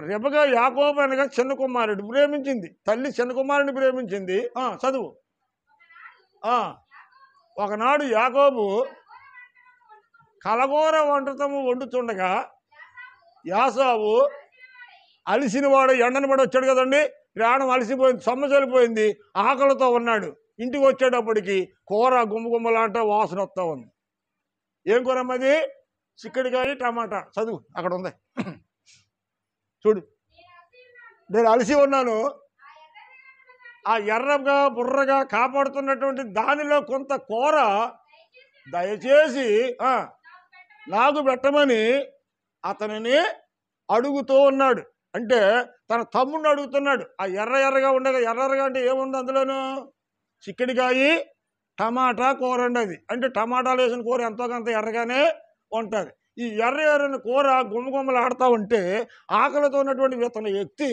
రెబెకా యాకోబు అనగా చిన్న కుమారుడు ప్రేమించింది. తల్లి చిన్న కుమారుడిని ప్రేమించింది. చదువు. ఒకనాడు యాకోబు కలగూర వంటతము వండుతుండగా యాసావు అలిసినవాడు, ఎండను పడి వచ్చాడు కదండి, ప్రాణం అలసిపోయింది, సొమ్మ చలిపోయింది, ఆకలితో ఉన్నాడు. ఇంటికి వచ్చేటప్పటికి కూర గుమ్మగుమ్మలాంట వాసన వస్తూ ఉంది. ఏం కూర అమ్మది? చిక్కుడుకాయ టమాటా. చదువు అక్కడ ఉంది, చూడు. నేను అలసి ఉన్నాను, ఆ ఎర్రగా బుర్రగా కాపాడుతున్నటువంటి దానిలో కొంత కూర దయచేసి నాకు పెట్టమని అతనిని అడుగుతూ ఉన్నాడు. అంటే తన తమ్ముడిని అడుగుతున్నాడు. ఆ ఎర్రగా ఉండగా, ఎర్రగా అంటే ఏముంది అందులోనూ? చిక్కుడుకాయ టమాటా కూర ఉండేది. అంటే టమాటాలు వేసిన కూర ఎంతో కొంత ఎర్రగానే ఉంటుంది. ఈ ఎర్రని కూర గుమ్మగుమ్మలు ఆడుతూ ఉంటే ఆకలితో ఉన్నటువంటి ఇతను వ్యక్తి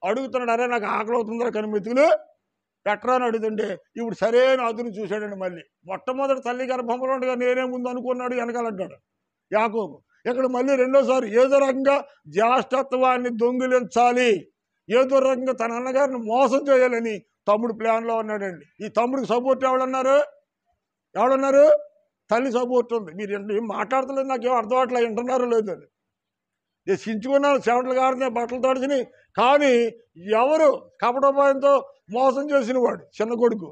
అడుగుతున్నాడు, అరే నాకు ఆకలి అవుతుందా కనిమెతుకులు పెట్టరా అని అడుగుతుంటే ఇప్పుడు సరైన అదును చూశాడండి. మళ్ళీ మొట్టమొదటి తల్లి గర్భంలో ఉండగా నేనే ముందు అనుకున్నాడు వెనకాలంటాడు యాకోబు. ఇక్కడ మళ్ళీ రెండోసారి ఏదో రకంగా జ్యేష్ఠత్వాన్ని దొంగిలించాలి, ఏదో రకంగా తన అన్నగారిని మోసం చేయాలని తమ్ముడు ప్లాన్లో ఉన్నాడండి. ఈ తమ్ముడికి సపోర్ట్ ఎవడున్నారు? తల్లి సపోర్ట్ ఉంది. మీరు ఏం మాట్లాడతలేదు, నాకేం అర్థం అట్లా వింటున్నారో లేదు అని. నేను చించుకున్నాను, చెమటలు కారినాయి, బట్టలు తడిచినాయి. కానీ ఎవరు కపటోపాయంతో మోసం చేసిన వాడు చిన్న కొడుకు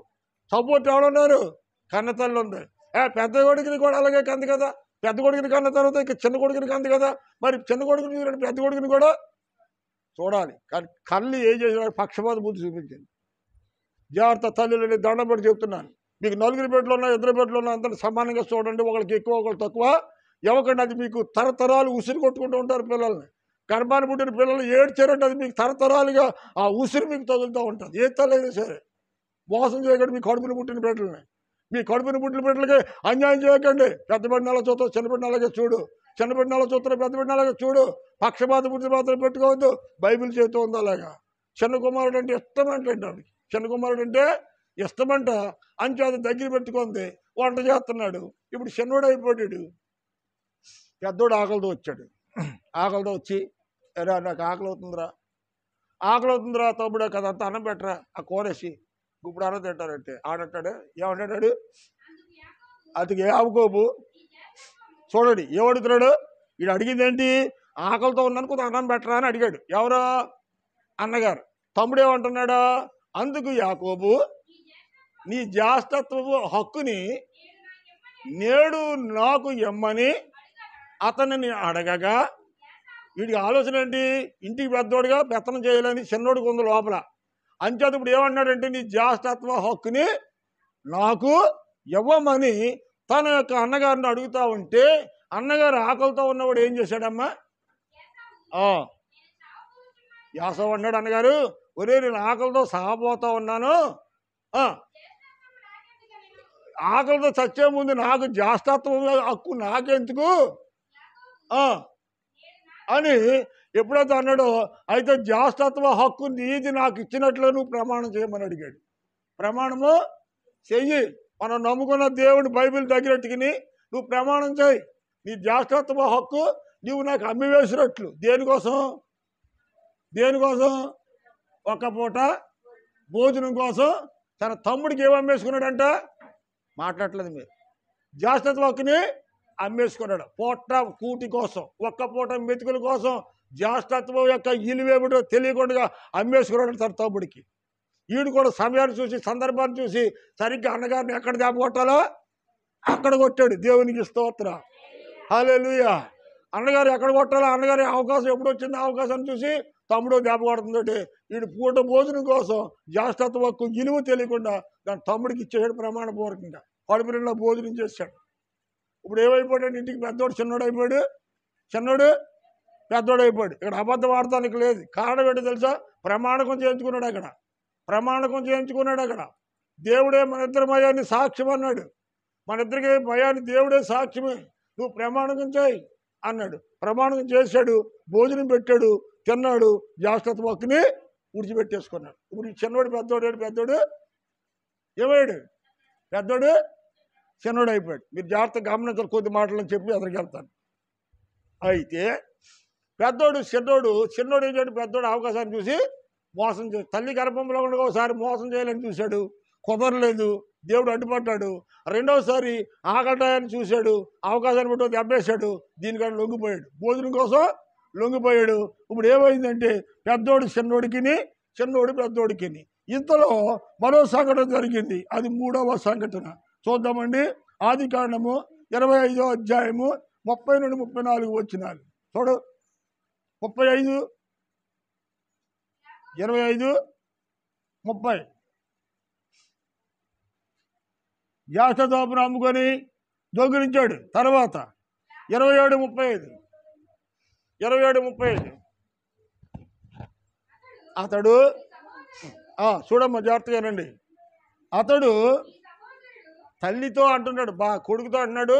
సపోర్ట్ ఎవడున్నారు? కన్న తల్లి ఉంది. పెద్ద కొడుకుని కూడా అలాగే కంది కదా, పెద్ద కొడుకుని కన్న తర్వాత ఇక చిన్న కొడుకుని కంది కదా, మరి చిన్న కొడుకుని చూడండి, పెద్ద కొడుకుని కూడా చూడాలి. కానీ కళ్ళు ఏం చేసిన పక్షపాత బుద్ధి చూపించింది. జాగ్రత్త తల్లులని దండం పెట్టి చెప్తున్నాను, మీకు నలుగురు బిడ్డలు ఉన్నా, ఇద్దరు బిడ్డలు ఉన్నా, అందరూ సమానంగా చూడండి. ఒకరికి ఎక్కువ, ఒకరికి తక్కువ ఇవ్వకండి. అది మీకు తరతరాలు ఉసిరి కొట్టుకుంటూ ఉంటారు పిల్లల్ని. గర్భాన్ని పుట్టిన పిల్లలు ఏడ్చారంటే అది మీకు తరతరాలుగా ఆ ఉసిరి మీకు తగులుతూ ఉంటుంది. ఏ తల్లైనా సరే మోసం చేయకండి మీ కడుపుని పుట్టిన బిడ్డలని. మీ కడుపుని పుట్టిన బిడ్డలకి అన్యాయం చేయకండి. పెద్ద బిడ్డ నెల చూస్తావు, చిన్న బిడ్డ అలాగే చూడు, చిన్న బిడ్డ నెల చూస్తున్నా, పెద్ద బిడ్డ అలాగే చూడు. పక్షపాత బుద్ధి మాత్రం పెట్టుకోవద్దు. బైబిల్ చేస్తూ ఉంది అలాగా. చిన్న కుమారుడు అంటే ఇష్టం అంటే చిన్న కుమారుడు అంటే ఇష్టమంట. అంచేత దగ్గర పెట్టుకుంది, వంట చేస్తున్నాడు. ఇప్పుడు చిన్నోడు అయిపోయాడు. పెద్దోడు ఆకలితో వచ్చాడు. ఆకలితో వచ్చి, ఎరా నాకు ఆకలి అవుతుందిరా తమ్ముడు కదా, అంత అన్నం పెట్టరా, ఆ కూరేసి ఇప్పుడు అన్నం తింటారంటే ఆడంటాడు. ఏమంటాడు? అతికి యాకోబు చూడండి ఏమడుగుతున్నాడు. వీడు అడిగింది ఏంటి? ఆకలితో ఉన్నాను, కొంత అన్నం పెట్టరా అని అడిగాడు. ఎవరో అన్నగారు. తమ్ముడు ఏమంటున్నాడు? అందుకు యాకోబు నీ జ్యేష్ఠత్వపు హక్కుని నేడు నాకు ఇమ్మని అతనిని అడగగా, వీడికి ఆలోచన ఏంటి? ఇంటికి పెద్దోడుగా పెత్తనం చేయాలని చిన్నోడికి ఉంది లోపల. అంచేత ఇప్పుడు ఏమన్నాడంటే నీ జ్యేష్ఠత్వ హక్కుని నాకు ఇవ్వమని తన యొక్క అన్నగారిని అడుగుతా ఉంటే, అన్నగారు ఆకలితో ఉన్నవాడు ఏం చేశాడమ్మా? యాసవ్ అన్నాడు అన్నగారు, ఒరే నేను ఆకలితో సాగపోతా ఉన్నాను, ఆకలితో చచ్చే ముందు నాకు జ్యేష్ఠత్వం హక్కు నాకెందుకు అని ఎప్పుడైతే అన్నాడో, అయితే జ్యేష్ఠత్వ హక్కు నీది నాకు ఇచ్చినట్లు నువ్వు ప్రమాణం చేయమని అడిగాడు. ప్రమాణము చెయ్యి. మనం నమ్ముకున్న దేవుని బైబిల్ తగినట్టుకుని నువ్వు ప్రమాణం చేయి. నీ జ్యేష్ఠత్వ హక్కు నువ్వు నాకు అమ్మి వేసినట్లు. దేనికోసం? ఒక్క పూట భోజనం కోసం తన తమ్ముడికి ఏమి అమ్మేసుకున్నాడంట? మాట్లాడలేదు మీరు. జ్యేష్ఠత్వ హక్కుని అమ్మేసుకున్నాడు. పూట కూటి కోసం, ఒక్క పూట మెతుకుల కోసం జ్యేష్ఠత్వం యొక్క ఇలువేమిటో తెలియకుండా అమ్మేసుకున్నాడు తన తమ్ముడికి. వీడు కూడా సమయాన్ని చూసి, సందర్భాన్ని చూసి సరిగ్గా అన్నగారిని ఎక్కడ దెబ్బ కొట్టాలో అక్కడ కొట్టాడు. దేవునికి స్తోత్రం, హల్లెలూయా. అన్నగారు ఎక్కడ కొట్టాలో, అన్నగారి అవకాశం ఎప్పుడు వచ్చిందో అవకాశాన్ని చూసి తమ్ముడు దెబ్బ కొడుతుందంటే, వీడు పూట భోజనం కోసం జ్యేష్ఠత్వ హక్కు ఇలువ తెలియకుండా దాని తమ్ముడికి ఇచ్చేసాడు ప్రమాణపూర్వకంగా. కడుపు నిండా భోజనం చేశాడు. ఇప్పుడు ఏమైపోయాడు? ఇంటికి పెద్దోడు చిన్నోడు అయిపోయాడు, చిన్నోడు పెద్దోడు అయిపోయాడు. ఇక్కడ అబద్ధం ఆడటానికి లేదు. కారణం ఏంటో తెలుసా? ప్రమాణకం చేయించుకున్నాడు అక్కడ. దేవుడే మన ఇద్దరి భయాన్ని సాక్ష్యం అన్నాడు. మన ఇద్దరికి భయాన్ని దేవుడే సాక్ష్యమే, నువ్వు ప్రమాణకం చేయి అన్నాడు. ప్రమాణకం చేశాడు, భోజనం పెట్టాడు, తిన్నాడు, జ్యేష్ఠత్వ హక్కుని విడిచిపెట్టేసుకున్నాడు. ఇప్పుడు ఈ చిన్నోడు పెద్దోడు ఏమయ్యాడు? పెద్దోడు చిన్నోడు అయిపోయాడు. మీరు జాగ్రత్తగా గమనించాలి. కొద్ది మాటలను చెప్పి అతనికి వెళ్తాను. అయితే పెద్దోడు చిన్నోడు ఏం చేయడు? పెద్దోడు అవకాశాన్ని చూసి మోసం చేసి, తల్లి గర్భంలో ఉండగా ఒకసారి మోసం చేయాలని చూశాడు, కుదరలేదు, దేవుడు అడ్డుపడ్డాడు. రెండవసారి ఆకటాయాన్ని చూశాడు, అవకాశాన్ని బట్టి దెబ్బేశాడు, దీనికన్నా లొంగిపోయాడు, భోజనం కోసం లొంగిపోయాడు. ఇప్పుడు ఏమైందంటే పెద్దోడు చిన్నోడు పెద్దోడికి. ఇంతలో మరో సంఘటన జరిగింది. అది 3వ సంఘటన. చూద్దామండి. ఆదికాండము 25వ అధ్యాయము 30 నుండి 34 వచనాలు చూడు. 35, 25, 30. జ్యేష్ఠత్వపును అమ్ముకొని దొంగిలించాడు. తర్వాత 27, 35 అతడు చూడమ్మా జాగ్రత్తగానండి. అతడు తల్లితో అంటున్నాడు, కొడుకుతో అంటున్నాడు,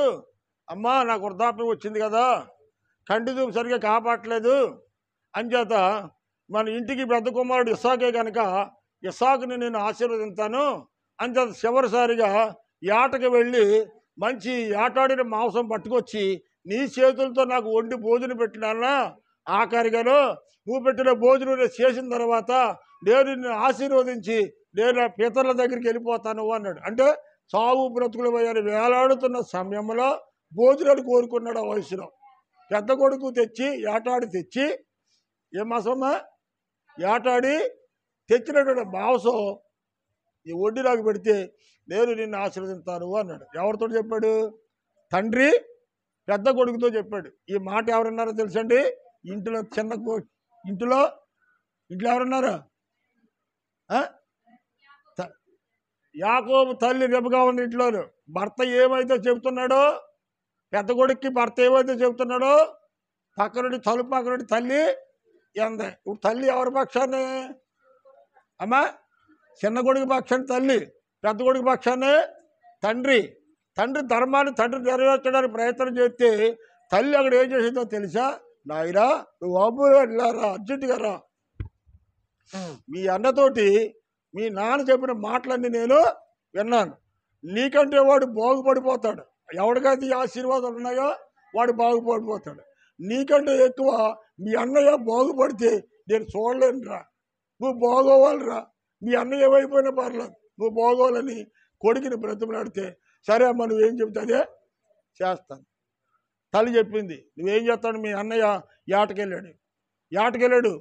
అమ్మా నాకు వృద్ధాప్యం వచ్చింది కదా, కంటి చూపు సరిగ్గా కాపాడలేదు, అంచేత మన ఇంటికి పెద్ద కుమారుడు ఇస్సాకే కనుక ఇస్సాకుని నేను ఆశీర్వదిస్తాను, అంచేత చివరిసారిగా ఏటకి వెళ్ళి మంచి ఏటాడిన మాంసం పట్టుకొచ్చి నీ చేతులతో నాకు వండి భోజనం పెట్టినా, ఆఖరిగాను నువ్వు పెట్టిన భోజనం చేసిన తర్వాత నేను నిన్ను ఆశీర్వదించి నేను పితరుల దగ్గరికి వెళ్ళిపోతాను అన్నాడు. అంటే సావు బ్రతుకుల పోయారు వేలాడుతున్న సమయంలో భోజనాలు కోరుకున్నాడు. ఆ వయసులో పెద్ద కొడుకు ఏటాడి తెచ్చి ఏ మాసమ్మా ఏటాడి తెచ్చినటువంటి మాంసం ఈ వడ్డీ నాకు పెడితే నేను నిన్ను ఆశీర్వదిస్తాను అన్నాడు. ఎవరితో చెప్పాడు? తండ్రి పెద్ద కొడుకుతో చెప్పాడు. ఈ మాట ఎవరున్నారో తెలుసండి? ఇంట్లో ఇంట్లో ఎవరున్నారు? యాకోబు తల్లి రెబకా ఉంది ఇంట్లోను. భర్త ఏమైతే చెబుతున్నాడో, పెద్ద కొడుక్కి భర్త ఏమైతే చెబుతున్నాడో పక్కనుండి తలుపు పక్కనుండి తల్లి ఎందే. ఇప్పుడు తల్లి ఎవరి పక్షాన్ని అమ్మా? చిన్న కొడుకు పక్షాన్ని తల్లి, పెద్ద కొడుకు పక్షాన్ని తండ్రి. తండ్రి ధర్మాన్ని తండ్రి నెరవేర్చడానికి ప్రయత్నం చేస్తే తల్లి అక్కడ ఏం చేసిందో తెలుసా? నాయనా నువ్వు అబ్బురా అర్జెంటుగా రా, మీ అన్నతోటి మీ నాన్న చెప్పిన మాటలన్నీ నేను విన్నాను. నీకంటే వాడు బాగుపడిపోతాడు. ఎవరికైతే ఈ ఆశీర్వాదాలు ఉన్నాయో వాడు బాగుపడిపోతాడు. నీకంటే ఎక్కువ మీ అన్నయ్య బాగుపడితే నేను చూడలేనురా. నువ్వు బాగోవాలిరా. మీ అన్నయ్య ఏమైపోయినా పర్లేదు, నువ్వు బాగోవాలని కొడుకుని బ్రతిమలాడితే, సరే అమ్మ నువ్వేం చెప్తాదే చేస్తాను. తల్లి చెప్పింది, నువ్వేం చేస్తాడు? మీ అన్నయ్య ఏటకెళ్ళాడు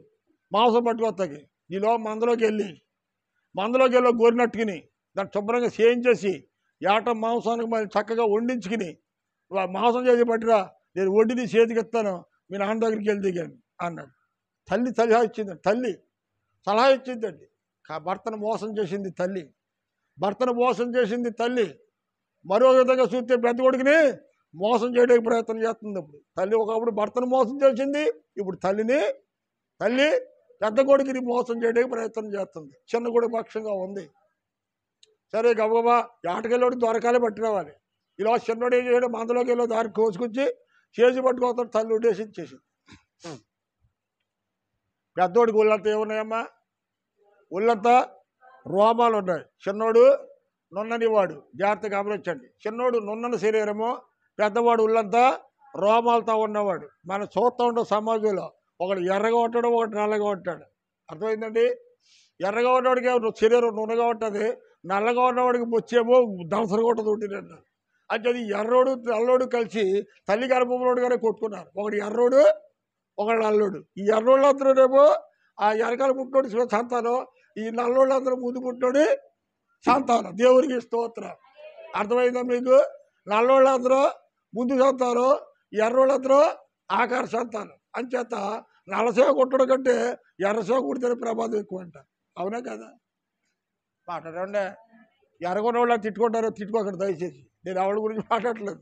మాంసం పట్టుకొస్తాకి. నీలో మందలోకి వెళ్ళి గోరినట్టుకుని దాన్ని శుభ్రంగా చేయించేసి ఏట మాంసానికి మళ్ళీ చక్కగా వండించుకుని మాంసం చేసి పట్టిరా, నేను వండిని చేతికి ఇస్తాను, మీ నాన్న దగ్గరికి వెళ్ళి దిగాను అన్నాడు. తల్లి సలహా ఇచ్చిందండి. భర్తను మోసం చేసింది తల్లి. మరో విధంగా చూస్తే పెద్ద కొడుకుని మోసం చేయడానికి ప్రయత్నం చేస్తుంది. అప్పుడు తల్లి ఒకప్పుడు భర్తను మోసం చేసింది, ఇప్పుడు తల్లి పెద్ద కొడుకుని మోసం చేయడానికి ప్రయత్నం చేస్తుంది. చిన్న కొడుకు పక్షంగా ఉంది. సరే గబగబా ఏటకెళ్ళోడు దొరకాలే పట్టి రావాలి. ఇలా చిన్నోడు ఏం చేయడం, మందలోకి వెళ్ళి దారి కోసుకొచ్చి చేసి పట్టుకోతాడు. తల్లి ఉండేసి ఇచ్చేసింది. పెద్దోడికి ఒళ్ళంతా ఏమున్నాయమ్మా? ఒళ్ళంతా రోమాలు ఉన్నాయి. చిన్నోడు నున్నని వాడు, జాగ్రత్తగా గమనించండి. చిన్నోడు నున్నని శరీరము, పెద్దవాడు ఒళ్ళంతా రోమాలతో ఉన్నవాడు. మనం చూస్తూ ఉంటాం సమాజంలో, ఒకడు ఎర్రగా ఉంటాడు, ఒకటి నల్లగా ఉంటాడు. అర్థమైందండి? ఎర్రగా ఉన్నవాడికి శరీరం నున్నగా ఉంటుంది, నల్లగా ఉన్నవాడికి వచ్చేమో దవసరగా ఉంటుంది ఉంటుందంట. అంటే అది ఎర్రోడు నల్లోడు కలిసి తల్లి గర్భంలోడుగానే కొట్టుకున్నారు. ఒకడు ఎర్రోడు, ఒకడు నల్లోడు. ఈ ఎర్రోళ్ళందరూనేమో ఆ ఎరకాల పుట్టినోడు సంతానం, ఈ నల్లోళ్ళందరూ ముందు పుట్టినోడి సంతానం. దేవునికి స్తోత్రం. అర్థమైందా మీకు? నల్లోళ్ళందరూ ముందు సంతానం, ఎర్రోళ్ళందరూ ఆకార సంతానం. అంచేత నల్లసేవ కుట్టడం కంటే ఎర్రసేవ కుడితేనే ప్రమాదం ఎక్కువ అంట. అవునా కదా? మాట్లాడండి. ఎర్రగొన్న వాళ్ళు తిట్టుకోకండి దయచేసి. నేను ఆవిడ గురించి మాట్లాడట్లేదు.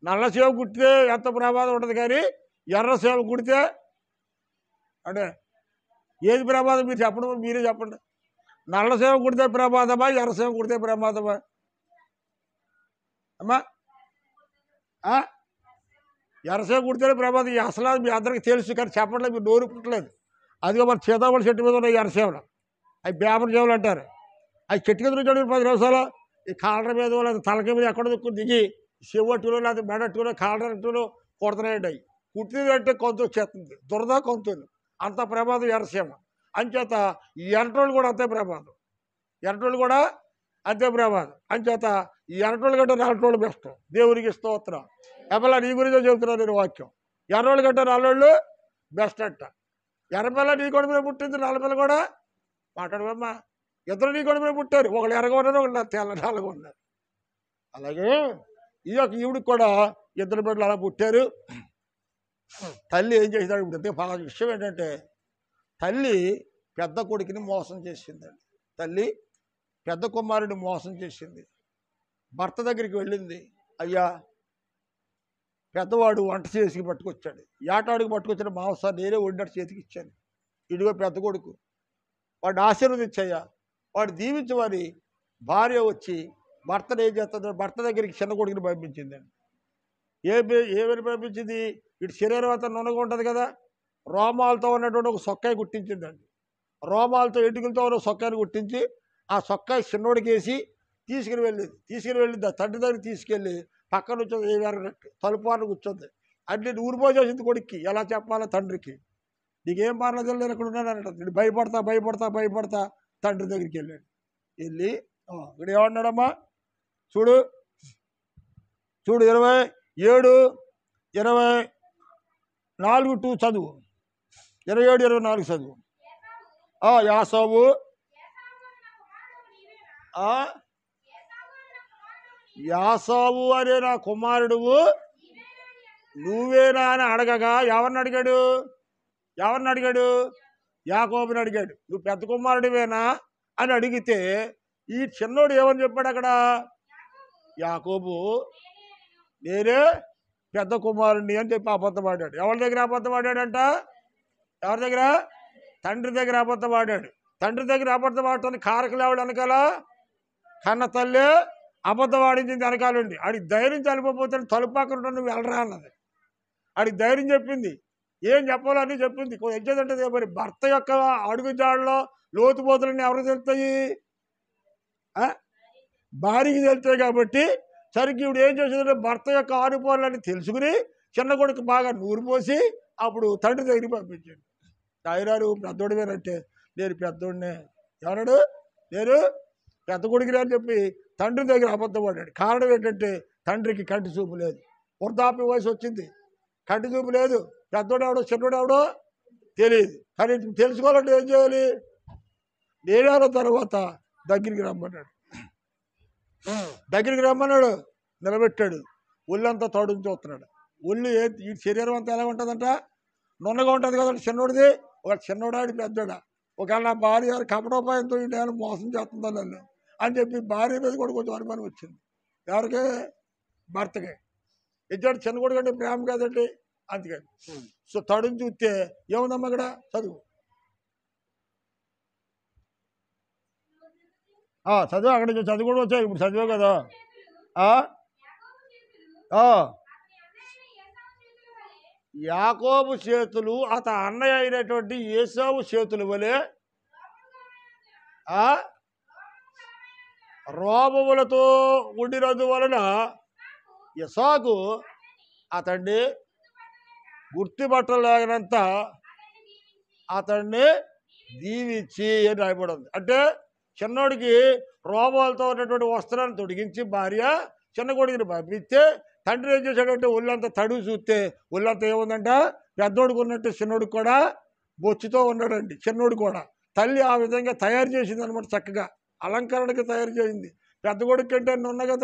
నల్ల సేవ కుట్టితే ఎంత ప్రమాదం ఉంటుంది, కానీ ఎర్ర సేవ కుడితే అంటే ఏది ప్రమాదం మీరు చెప్పడం, మీరే చెప్పండి. నల్ల సేవ కుడితే ప్రమాదమా, ఎర్ర సేవ కుడితే ప్రమాదమా అమ్మా? ఎర్ర సేవ కుడితేనే ప్రమాదం. అసలు మీ అందరికీ తెలుసు, కానీ చెప్పట్లేదు, మీరు నోరు పుట్టలేదు. అదిగో మన సీతాఫల చెట్టు మీద ఉన్నాయి ఎర్ర సేవలు, అవి బేపర సేవలు అంటారు. అవి చెట్టు కింద నుంచి 10 నిమిషాలు ఈ కాలర మీద లేదా తలకి మీద ఎక్కడ దిగి చెవట్టులో లేదా మెడట్టులో కాలరట్టులో కొడుతున్నాయండి. అవి కుట్టిందంటే కొంత వచ్చేస్తుంది, దురద కొంతుంది. అంత ప్రమాదం ఎర్రసీమ. అంచేత ఈ ఎర్రటోళ్ళు కూడా అంతే ప్రమాదం. అంచేత ఈ ఎర్రటోళ్ళు కంటే నల్లటోళ్ళు బెస్ట్. దేవునికి స్తోత్రం. ఎప్పలా నీ గురించో చెబుతున్నాను నేను వాక్యం. ఎర్రోళ్ళు కంటే నల్లోళ్ళు బెస్ట్ అంట. ఎర్రపిల్ల నీ కొడుకు మీద పుట్టింది, నల్లపిల్ల కూడా మాట్లాడమమ్మా. ఇద్దరు నీ కొడుకు మీద పుట్టారు, ఒకళ్ళు ఎర్రగా ఉన్నారు, ఒకళ్ళు నల్లగా ఉన్నారు. అలాగే ఈ యొక్క ఈవిడికి కూడా ఇద్దరు బిడ్డలు అలా పుట్టారు. తల్లి ఏం చేసినాడు? ఇప్పుడు విషయం ఏంటంటే, తల్లి పెద్ద కొడుకుని మోసం చేసిందండి. తల్లి పెద్ద కుమారుడిని మోసం చేసింది. భర్త దగ్గరికి వెళ్ళింది. అయ్యా, పెద్దవాడు వంట చేసి పట్టుకొచ్చాడు, ఏటాడికి పట్టుకొచ్చిన మాంసాన్ని నేనే వండినట్టు చేతికి ఇచ్చాను. ఇదిగో పెద్ద కొడుకు, వాడిని ఆశీర్వదించయ్యా, వాడు దీవించమని భార్య వచ్చి భర్తను ఏం చేస్తుందో భర్త దగ్గరికి చిన్న కొడుకుని పంపించిందండి. ఏమని పంపించింది? ఇటు శరీరం అంతా నున్నగా ఉంటుంది కదా, రోమాలతో ఉన్నటువంటి ఒక సొక్కాయి కుట్టించిందండి. రోమాలతో ఎంటుకలతో ఉన్న సొక్కాయిని కుట్టించి ఆ సొక్కాయి చిన్నోడికి వేసి తీసుకుని వెళ్ళింది. ఆ తండ్రి దగ్గరికి తీసుకెళ్ళి పక్కన కూర్చొని ఏమన్నట్టు తలుపువారిని కూర్చొంది. అన్ని ఊరిపోసేసింది కొడుక్కి. ఎలా చెప్పాలో తండ్రికి, నీకేం పర్లేదు, నేను ఎక్కడ ఉన్నాను అంటే భయపడతా తండ్రి దగ్గరికి వెళ్ళాడు. వెళ్ళి ఇక్కడ ఏమన్నాడమ్మా చూడు 27:24 చదువు, 27-24 చదువు. యాసావు అనే నా కుమారుడువు నువ్వేనా అని అడగగా ఎవరిని అడిగాడు? ఎవరిని అడిగాడు? యాకోబుని అడిగాడు. నువ్వు పెద్ద కుమారుడివేనా అని అడిగితే ఈ చిన్నోడు ఏమని చెప్పాడు అక్కడ? యాకోబు నేనే పెద్ద కుమారుడిని అని చెప్పి అబద్ధం ఆడాడు. ఎవరి దగ్గర అబద్ధం ఆడాడంట? ఎవరి దగ్గర? తండ్రి దగ్గర అబద్ధం ఆడాడు. తండ్రి దగ్గర అబద్ధం ఆడటానికి కారకులు ఎవడు వెనకాల? కన్న తల్లి అబద్ధం ఆడించింది వెనకాలండి. ఆడికి ధైర్యం చనిపోతే తలుపు పక్కన నువ్వు వెళ్ళరా అన్నది. ఆడికి ధైర్యం చెప్పింది. ఏం చెప్పాలని చెప్పింది. ఎంచేదంటే మరి భర్త యొక్క అడుగుజాడలో లోతుపోతులన్నీ ఎవరికి తెలుస్తాయి? భార్యకి తెలుస్తాయి. కాబట్టి సరికి ఇప్పుడు ఏం చేసిందంటే భర్త యొక్క ఆనుపోలని తెలుసుకుని చిన్న కొడుకు బాగా నూరు పోసి అప్పుడు తండ్రి దగ్గరికి పంపించాడు. తాయిరారు పెద్దోడివేనంటే నేను పెద్దోడినే. ఎవరాడు? నేను పెద్ద కొడుకునే అని చెప్పి తండ్రి దగ్గర అబద్ధం పడ్డాడు. కారణం ఏంటంటే తండ్రికి కంటి చూపు లేదు. వృద్ధాప్య వయసు వచ్చింది, కంటి చూపు లేదు. పెద్దోడెవడో చిన్నోడెవడో తెలియదు. కానీ తెలుసుకోవాలంటే ఏం చేయాలి? నేనేళ్ళ తర్వాత దగ్గరికి రమ్మన్నాడు. దగ్గరికి రమ్మన్నాడు, నిలబెట్టాడు. ఒళ్ళంతా తడుని చూస్తున్నాడు. ఒళ్ళు ఈ శరీరం అంతా ఎలా ఉంటుందంట? నున్నగా ఉంటుంది కదండి చిన్నోడిది. ఒక చిన్నోడాడి పెద్దోడా. ఒకవేళ నా భార్య కపటోపాయంతో ఈ నేను మోసం చేస్తుందా నన్ను అని చెప్పి భార్య మీద కూడా కొంచెం అనుమానం వచ్చింది. ఎవరికి? భర్తకి. ఇచ్చాడు చిన్న కొడుకు అంటే ప్రేమ కదండి, అందుకని. సో తడుని చూస్తే ఏముందమ్మా అక్కడ? చదువు చదువు అక్కడ చదువు కూడా వచ్చాయి. ఇప్పుడు చదివే కదా. యాకోబు చేతులు అతని అన్నయ్య అయినటువంటి ఏసావు చేతుల వలె రోమములతో ఉండినందు వలన ఇస్సాకు అతన్ని గుర్తుపట్టలేనంత అతన్ని దీవించి అని రాయబడింది. అంటే చిన్నోడికి రోమాలతో ఉన్నటువంటి వస్త్రాన్ని తొడిగించి భార్య చిన్న కొడుకుని పంపిస్తే తండ్రి ఏం చేశాడంటే ఒళ్ళంతా తడుగు చూస్తే ఒళ్ళంతా ఏముందంట? పెద్దోడికి ఉన్నట్టు చిన్నోడికి కూడా బొచ్చుతో ఉన్నాడండి. చిన్నోడు కూడా తల్లి ఆ విధంగా తయారు చేసింది అనమాట. చక్కగా అలంకరణకి తయారు చేసింది. పెద్ద కొడుకు కంటే నున్నగా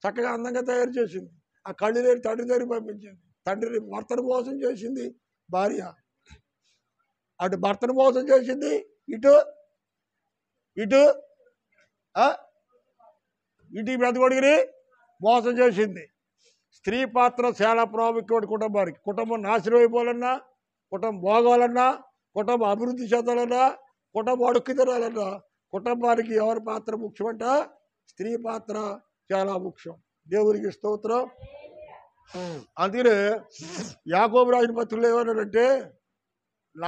చక్కగా అందంగా తయారు చేసింది. ఆ కళ్ళు లేని తండ్రి దగ్గర పంపించింది. తండ్రిని భర్తను మోసం చేసింది భార్య. అటు భర్తను మోసం చేసింది, ఇటు ఇటు ఇటు పెద్ద కొడుకుని మోసం చేసింది. స్త్రీ పాత్ర చాలా ప్రాముఖ్యమైన కుటుంబానికి. కుటుంబం నాశనం అయిపోవాలన్నా, కుటుంబం బాగోవాలన్నా, కుటుంబం అభివృద్ధి చెందాలన్నా, కుటుంబం అడుక్కు తినాలన్నా కుటుంబానికి ఎవరి పాత్ర ముఖ్యమంట? స్త్రీ పాత్ర చాలా ముఖ్యం. దేవునికి స్తోత్రం. అందుకనే యాకోబు రాసిన పత్రికలో ఏమన్నాడంటే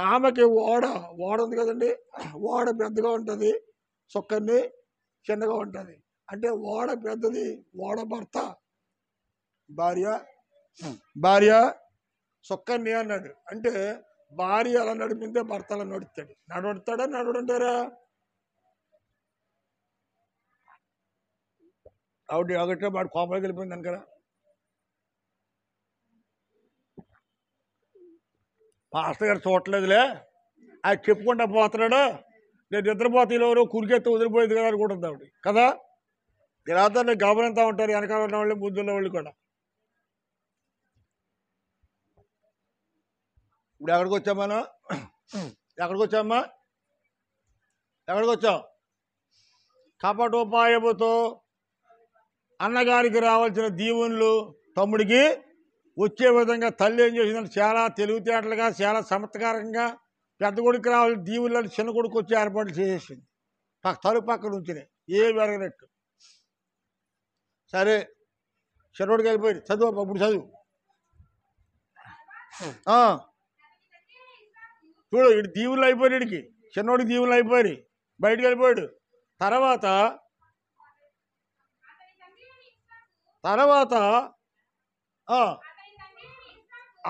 ఆమెకి ఓడ ఉంది కదండి. ఓడ పెద్దగా ఉంటుంది, చొక్కన్ని చిన్నగా ఉంటుంది. అంటే ఓడ పెద్దది, ఓడ భర్త. భార్య చొక్కన్ని అన్నాడు. అంటే భార్య అలా నడిపితే భర్త అలా నడుస్తాడు. నడుస్తాడా? నడుడంటారా? ఆవిడ ఒకటే వాడు కోపంకి వెళ్ళిపోయింది అనుకరా. పాస్టర్ గారు చూడలేదులే, అది చెప్పుకుంటా పోతున్నాడు. నేను నిద్రపోతే ఎవరో కురికెత్తి వదిలిపోయింది కదా అనుకుంటుంది ఆవిడ కదా. ఇలా నేను గమనిస్తూ ఉంటారు వెనకాల ఉన్న వాళ్ళు, ముందున్న వాళ్ళు కూడా. ఇప్పుడు ఎక్కడికి వచ్చాం మనం? ఎక్కడికి వచ్చామ్మా? ఎక్కడికి వచ్చాం? కపటోపాయముతో అన్నగారికి రావాల్సిన దీవెనలు తమ్ముడికి వచ్చే విధంగా తల్లి ఏం చేసిందంటే చాలా తెలివితేటలుగా, చాలా చమత్కారంగా పెద్ద కొడుకు రావాలి దీవులని చిన్న కొడుకు వచ్చి ఏర్పాట్లు చేసేసింది. తలుపు పక్కన ఉంచినాయి, ఏం పెరగనట్టు. సరే చిన్నోడికి వెళ్ళిపోయింది. చదువు అప్పుడు చదువు. చూడు ఇటు దీవులు అయిపోయాడు, ఇడికి చిన్నోడికి దీవులు అయిపోయి బయటికి వెళ్ళిపోయాడు. తర్వాత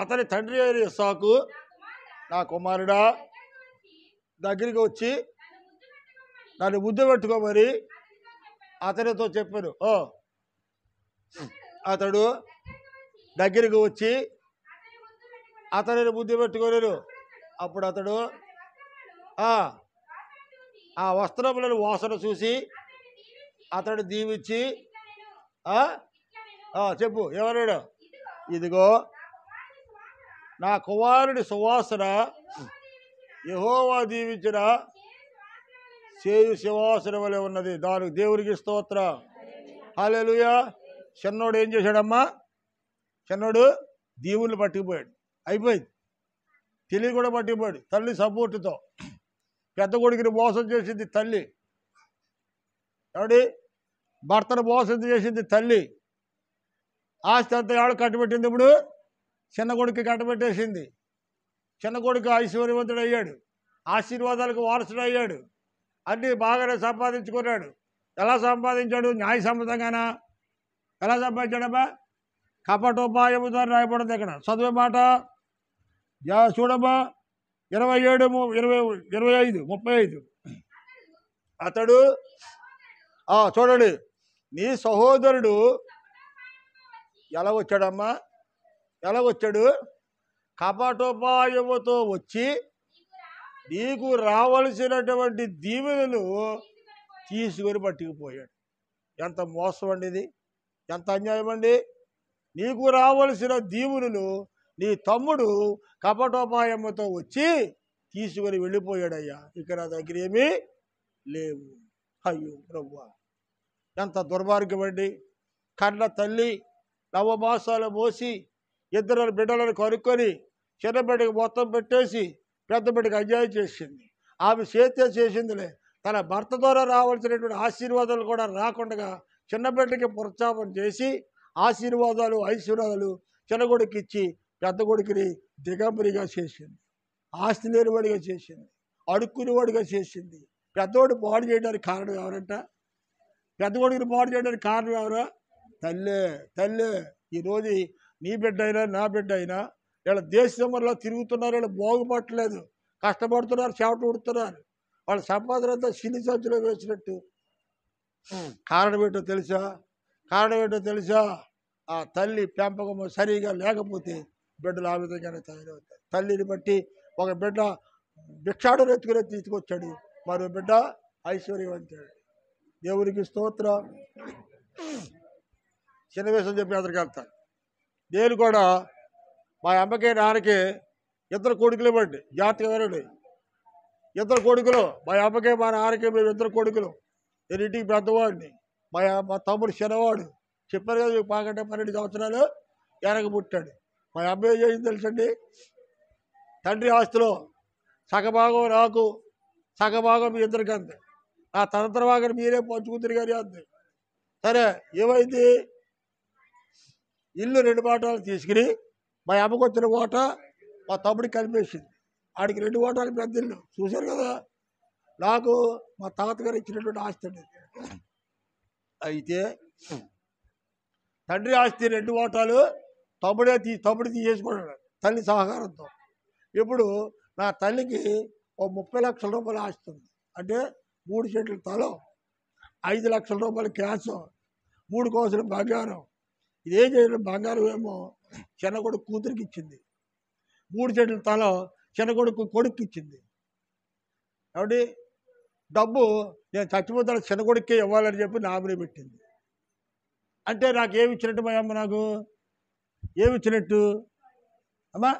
అతని తండ్రి అయిన ఇస్సాకు, నా కుమారుడా దగ్గరికి వచ్చి నన్ను ముద్దు పెట్టుకోమని అతనితో చెప్పాను. అతడు దగ్గరికి వచ్చి అతనిని ముద్దు పెట్టుకోలేను. అప్పుడు అతడు ఆ వస్త్రములను వాసన చూసి అతడు దీవించి చెప్పు ఏమన్నాడు? ఇదిగో నా కుమారుడి సువాసన యెహోవా దీవించిన సేయు సువాసన వలె ఉన్నది. దానికి దేవునికి స్తోత్రం. హల్లెలూయా. చిన్నోడు ఏం చేశాడమ్మా? చిన్నోడు దీవులు పట్టుకుపోయాడు. అయిపోయింది. తెలివి కూడా పట్టుకుపోయాడు తల్లి సపోర్టుతో. పెద్ద కొడుకుని మోసం చేసింది తల్లి. ఎవడి భర్తను మోసం చేసింది తల్లి. ఆస్తి అంతా ఎవడు కట్టబెట్టింది? ఇప్పుడు చిన్న కొడుకు కట్టబెట్టేసింది. చిన్న కొడుకు ఐశ్వర్యవంతుడు అయ్యాడు, ఆశీర్వాదాలకు వారసుడు అయ్యాడు, అన్నీ బాగానే సంపాదించుకున్నాడు. ఎలా సంపాదించాడు? న్యాయసమ్మతంగానా? ఎలా సంపాదించాడమ్మా? కపటోపాయము ద్వారా రాయబడింది ఇక్కడ. చదివే మాట చూడమ్మా, 27, 25, 35. అతడు చూడండి, నీ సహోదరుడు ఎలా వచ్చాడమ్మా? ఎలా వచ్చాడు? కపటోపాయముతో వచ్చి నీకు రావలసినటువంటి దీవెనలు తీసుకొని పట్టుకుపోయాడు. ఎంత మోసం అండి ఇది! ఎంత అన్యాయం అండి! నీకు రావలసిన దీవెనలు నీ తమ్ముడు కపటోపాయముతో వచ్చి తీసుకొని వెళ్ళిపోయాడయ్యా. ఇక నా దగ్గర ఏమీ లేవు. అయ్యో ప్రభువా, ఎంత దుర్మార్గం అండి! కన్న తల్లి నవమాసాలు మోసి 2 బిడ్డలను కనుక్కొని చిన్న బిడ్డకి మొత్తం పెట్టేసి పెద్ద బిడ్డకి అన్యాయం చేసింది. ఆమె చేసిందిలే, తన భర్త ద్వారా రావాల్సినటువంటి ఆశీర్వాదాలు కూడా రాకుండా చిన్న బిడ్డకి ప్రోత్సాహం చేసి ఆశీర్వాదాలు ఐశ్వర్యాలు చిన్న కొడుకు ఇచ్చి పెద్ద కొడుకుని దిగంబరిగా చేసింది. ఆస్తి లేనివాడిగా చేసింది, అడుక్కునేవాడిగా చేసింది. పెద్దవాడు పాడు చేయడానికి కారణం ఎవరంట? పెద్ద కొడుకుని పాడు చేయడానికి కారణం ఎవరు? తల్లే. తల్లే. ఈరోజు నీ బిడ్డ అయినా నా బిడ్డ అయినా వీళ్ళ దేశంలో తిరుగుతున్నారు, వీళ్ళు బాగుపడలేదు, కష్టపడుతున్నారు, చెమట ఉడుతున్నారు. వాళ్ళ సంపాదన అంతా సిలి సంచులో వేసినట్టు. కారణం ఏంటో తెలుసా? కారణం ఏంటో తెలుసా? ఆ తల్లి పెంపకం సరిగా లేకపోతే బిడ్డలు ఆ విధంగానే తయారవుతారు. తల్లిని బట్టి ఒక బిడ్డ భిక్షాడు ఎత్తుకునే తీసుకొచ్చాడు, మరో బిడ్డ ఐశ్వర్యవంతుడు. దేవునికి స్తోత్రం. చిన్న విషయం చెప్పి అతనికి వెళ్తాను. నేను కూడా మా అమ్మకి నాన్నకి 2 కొడుకులు ఇవ్వండి. జాతీయ వరుడు 2 కొడుకులు. మా అమ్మకి మా నాన్నకి మేము 2 కొడుకులు. నేను ఇంటికి పెద్దవాడిని, మా తమ్ముడు చిన్నవాడు. చెప్పారు కదా మీకు, మాకంటే 12 సంవత్సరాలు వెనక పుట్టాడు. మా అమ్మ ఏం చేసింది తెలుసండి? తండ్రి ఆస్తిలో సగభాగం నాకు, సగభాగం మీ ఇద్దరికి అంది. నా తనంతర భాగాన్ని మీరే పంచుకుంటారు కానీ అంది. సరే, ఏమైంది? ఇల్లు 2 వాటాలు తీసుకుని మా అమ్మకు వచ్చిన ఓట మా తమ్ముడికి కలిపేసింది. ఆడికి 2 ఓటాలు పెద్ద ఇల్లు. చూశారు కదా, నాకు మా తాతగారు ఇచ్చినటువంటి ఆస్తి అండి. అయితే తండ్రి ఆస్తి 2 ఓటాలు తమ్ముడు తీసేసుకున్నాడు తల్లి సహకారంతో. ఇప్పుడు నా తల్లికి ఓ 30 లక్షల రూపాయలు ఆస్తి ఉంది. అంటే 3 సెంట్ల స్థలం, 5 లక్షల రూపాయలు క్యాష్, 3 కోసులు బంగారం. ఇదేం చేయడం? బంగారం ఏమో చిన్న కొడుకు కూతురికి ఇచ్చింది, 3 సెంట్ల స్థలం చిన్న కొడుకు ఇచ్చింది. కాబట్టి డబ్బు నేను చచ్చిపోతాను చిన్న కొడుకే ఇవ్వాలని చెప్పి నామినీ పెట్టింది. అంటే నాకేమి ఇచ్చినట్టు మా అమ్మ? నాకు ఏమిచ్చినట్టు అమ్మా?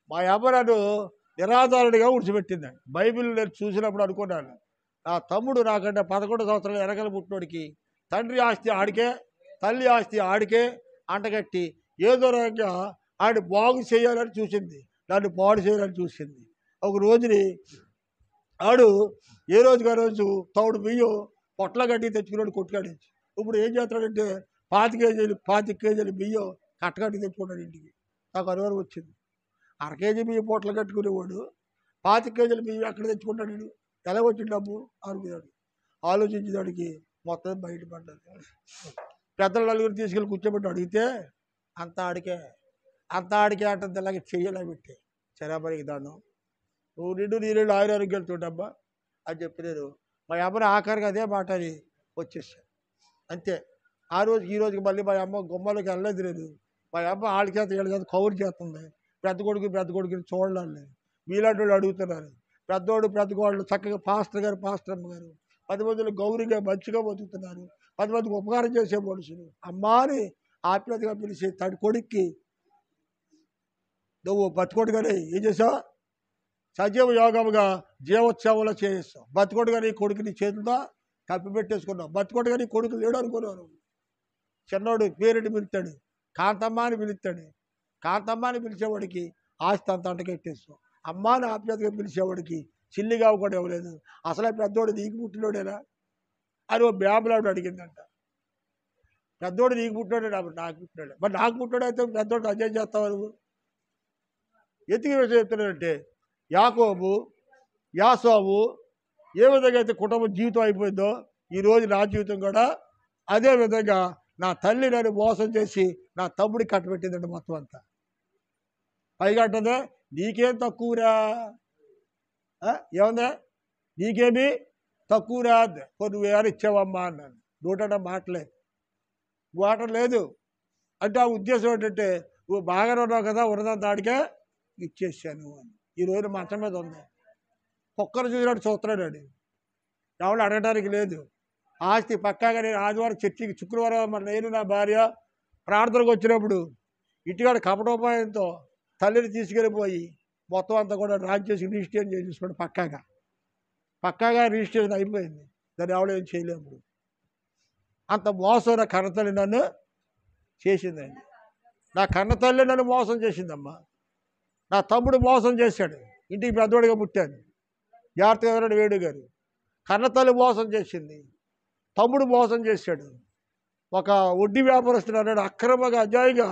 మా అమ్మ నన్ను నిరాధారుడిగా విడిచిపెట్టిందండి. బైబిల్ నేను చూసినప్పుడు అనుకున్నాను, నా తమ్ముడు నాకంటే 11 సంవత్సరాలు వెనకల పుట్టినోడికి తండ్రి ఆస్తి ఆడికే, తల్లి ఆస్తి ఆడికే అంటగట్టి ఏదో రకంగా ఆడి బాగు చేయాలని చూసింది, నన్ను పాడు చేయాలని చూసింది. ఒక రోజుని ఆడు ఏ రోజుగా రోజు తౌడు బియ్యం పొట్ల గట్టి తెచ్చుకున్నాడు కొట్టుకాడించి. ఇప్పుడు ఏం చేస్తాడంటే 25 కేజీలు బియ్యం కట్టగట్టి తెచ్చుకున్నాడు ఇంటికి. నాకు అనుమానం వచ్చింది, 1/2 కేజీ బియ్యం పొట్టలు కట్టుకునేవాడు 25 కేజీల బియ్యం ఎక్కడ తెచ్చుకుంటాడు? ఎలా వచ్చిన డబ్బు అనుకున్నాడు. ఆలోచించేదానికి మొత్తం బయటపడ్డాడు. పెద్దల నలుగురు తీసుకెళ్ళి కూర్చోబెట్టి అడిగితే అంత ఆడికే అంటే ఇలాగే చెయ్యలా పెట్టి శరాబరికి దాన్ని నువ్వు నీళ్ళు ఆయురానికి వెళ్తుండబ్బా అని చెప్పి నేను మా అమ్మని ఆఖరికి అదే మాట అని వచ్చేసాను. అంతే. ఆ రోజు ఈ రోజుకి మళ్ళీ మా అమ్మ గుమ్మలోకి వెళ్ళలేదు. లేదు, మా అమ్మ వాళ్ళ చేత వీళ్ళ చేత కౌరు చేస్తుంది. పెద్ద కొడుకుని చూడలేదు. మీలాంటి వాళ్ళు అడుగుతున్నారు. పెద్ద కోళ్ళు చక్కగా పాస్టర్ అమ్మ గారు 10 మందిలో గౌరవంగా మంచిగా బతుకుతున్నారు. 10 మందికి ఉపకారం చేసే మనుషులు. అమ్మ అని ఆప్యాయతగా పిలిచి తడి కొడుక్కి నువ్వు బతికొట్టుగానే ఏం చేసావు? సజీవ యోగముగా జీవోత్సవంలో చేస్తావు. బతికొట్టుగా నీ కొడుకు నీ చేతుల్లో కప్పి పెట్టేసుకున్నావు. బతికొట్టుగా నీ కొడుకు లేడు అనుకున్నావు. చిన్నోడు పేరెంట్ పిలుస్తాడు, కాంతమ్మ అని పిలుస్తాడు. కాంతమ్మ అని పిలిచేవాడికి ఆస్తి అంత అంటకెట్టేస్తావు. అమ్మ అని ఆప్యాతగా పిలిచేవాడికి చిల్లిగా కూడా ఇవ్వలేదు. అసలే పెద్దోడు నీకు పుట్టినోడేనా అని ఓ బ్యాబులాడు అడిగిందంట. పెద్దోడు నీకు పుట్టినోడే, నాకు పుట్టినాడు. మరి నాకు పుట్టినోడు అయితే పెద్దోడు అజయ్ చేస్తావు నువ్వు. ఎందుకు విషయం చెప్తున్నాడంటే యాకోబు యాసోబు ఏ విధంగా అయితే కుటుంబ జీవితం అయిపోయిందో ఈరోజు నా జీవితం కూడా అదే విధంగా నా తల్లి నన్ను మోసం చేసి నా తమ్ముడికి కట్టబెట్టిందండి మొత్తం అంతా. పైగా అంటుందే నీకేం తక్కువరా, ఏముందా నీకేమి తక్కువరా, నువ్వు ఏమైనా ఇచ్చావమ్మా అన్నాను. నూట మాట లేదు అంటే ఆ ఉద్దేశం ఏంటంటే నువ్వు బాగానే ఉన్నావు కదా, ఉన్నదంతా ఆడికే ఇచ్చేసాను అని. ఈరోజు మంచం మీద ఉంది, కుక్కను చూసినట్టు చూస్తున్నాడు అండి. ఎవరు అడగడానికి లేదు. ఆస్తి పక్కాగా నేను ఆదివారం చర్చికి శుక్రవారం మరి నేను నా భార్య ప్రార్థనకు వచ్చినప్పుడు ఇటుగాడు కపటోపాయంతో తల్లిని తీసుకెళ్ళిపోయి మొత్తం అంతా కూడా రాజు చేసి రిజిస్ట్రేషన్ చేసేసుకోండి. పక్కాగా రిజిస్ట్రేషన్ అయిపోయింది. దాన్ని ఎవడో ఏం చేయలేము. అంత మోసం నా కన్నతల్లి నన్ను చేసిందండి. నా కన్నతల్లి నన్ను మోసం చేసిందమ్మా. నా తమ్ముడు మోసం చేశాడు, ఇంటికి పెద్దవాడిగా పుట్టాను. జాగ్రత్తగా ఎవరైనా వేడు గారు కన్నతల్లి మోసం చేసింది, తమ్ముడు మోసం చేశాడు. ఒక వడ్డీ వ్యాపారస్తుడు అన్నాడు, అక్రమంగా అజాయిగా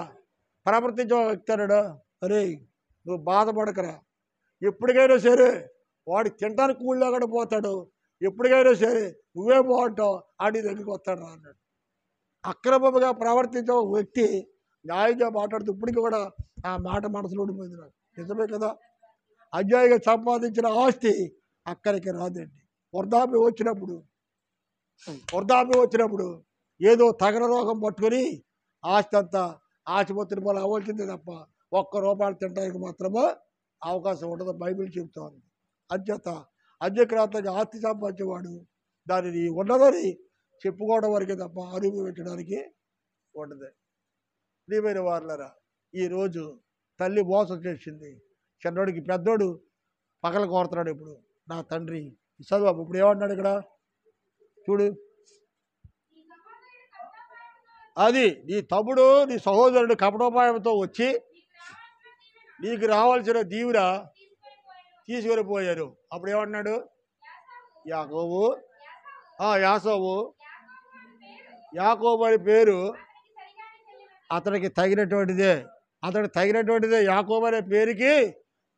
ప్రవర్తించే వ్యక్తి అన్నాడు, అరే నువ్వు బాధపడకరా, ఎప్పటికైనా సరే వాడు తినడానికి కూళ్ళ కూడా పోతాడు, ఎప్పటికైనా సరే నువ్వే బాగుంటావు, ఆడి దగ్గరికి వస్తాడు రా అన్నాడు. అక్రమంగా ప్రవర్తించే ఒక వ్యక్తి న్యాయంగా మాట్లాడుతూ ఇప్పటికీ కూడా ఆ మాట మనసులో ఉండిపోయింది నాకు. నిజమే కదా, అన్యాయంగా సంపాదించిన ఆస్తి అక్కడికి రాదండి. వృద్ధాప్యం వచ్చినప్పుడు ఏదో తగన రోగం పట్టుకొని ఆస్తి అంతా ఆసుపత్రి పోలు అవ్వాల్సిందే తప్ప ₹1 తినడానికి మాత్రమే అవకాశం ఉండదు. బైబిల్ చెబుతా ఉంది. అంచేత అన్యక్రాంతంగా ఆస్తి సంపాదించేవాడు దానిని ఉన్నదని చెప్పుకోవడం వరకే తప్ప అనుభవించడానికి ఉండదు. ప్రియమైన వారులారా, ఈరోజు తల్లి మోసం చేసింది. చిన్నోడికి పెద్దోడు పగల కోరుతున్నాడు. ఇప్పుడు నా తండ్రి చదువు ఇప్పుడు ఏమన్నాడు ఇక్కడ చూడు, అది నీ తమ్ముడు నీ సహోదరుడు కపటోపాయంతో వచ్చి నీకు రావాల్సిన దీవెన తీసుకొని పోయారు. అప్పుడు ఏమన్నాడు యాకోబు అని పేరు అతనికి తగినటువంటిదే. యాకోబు అనే పేరుకి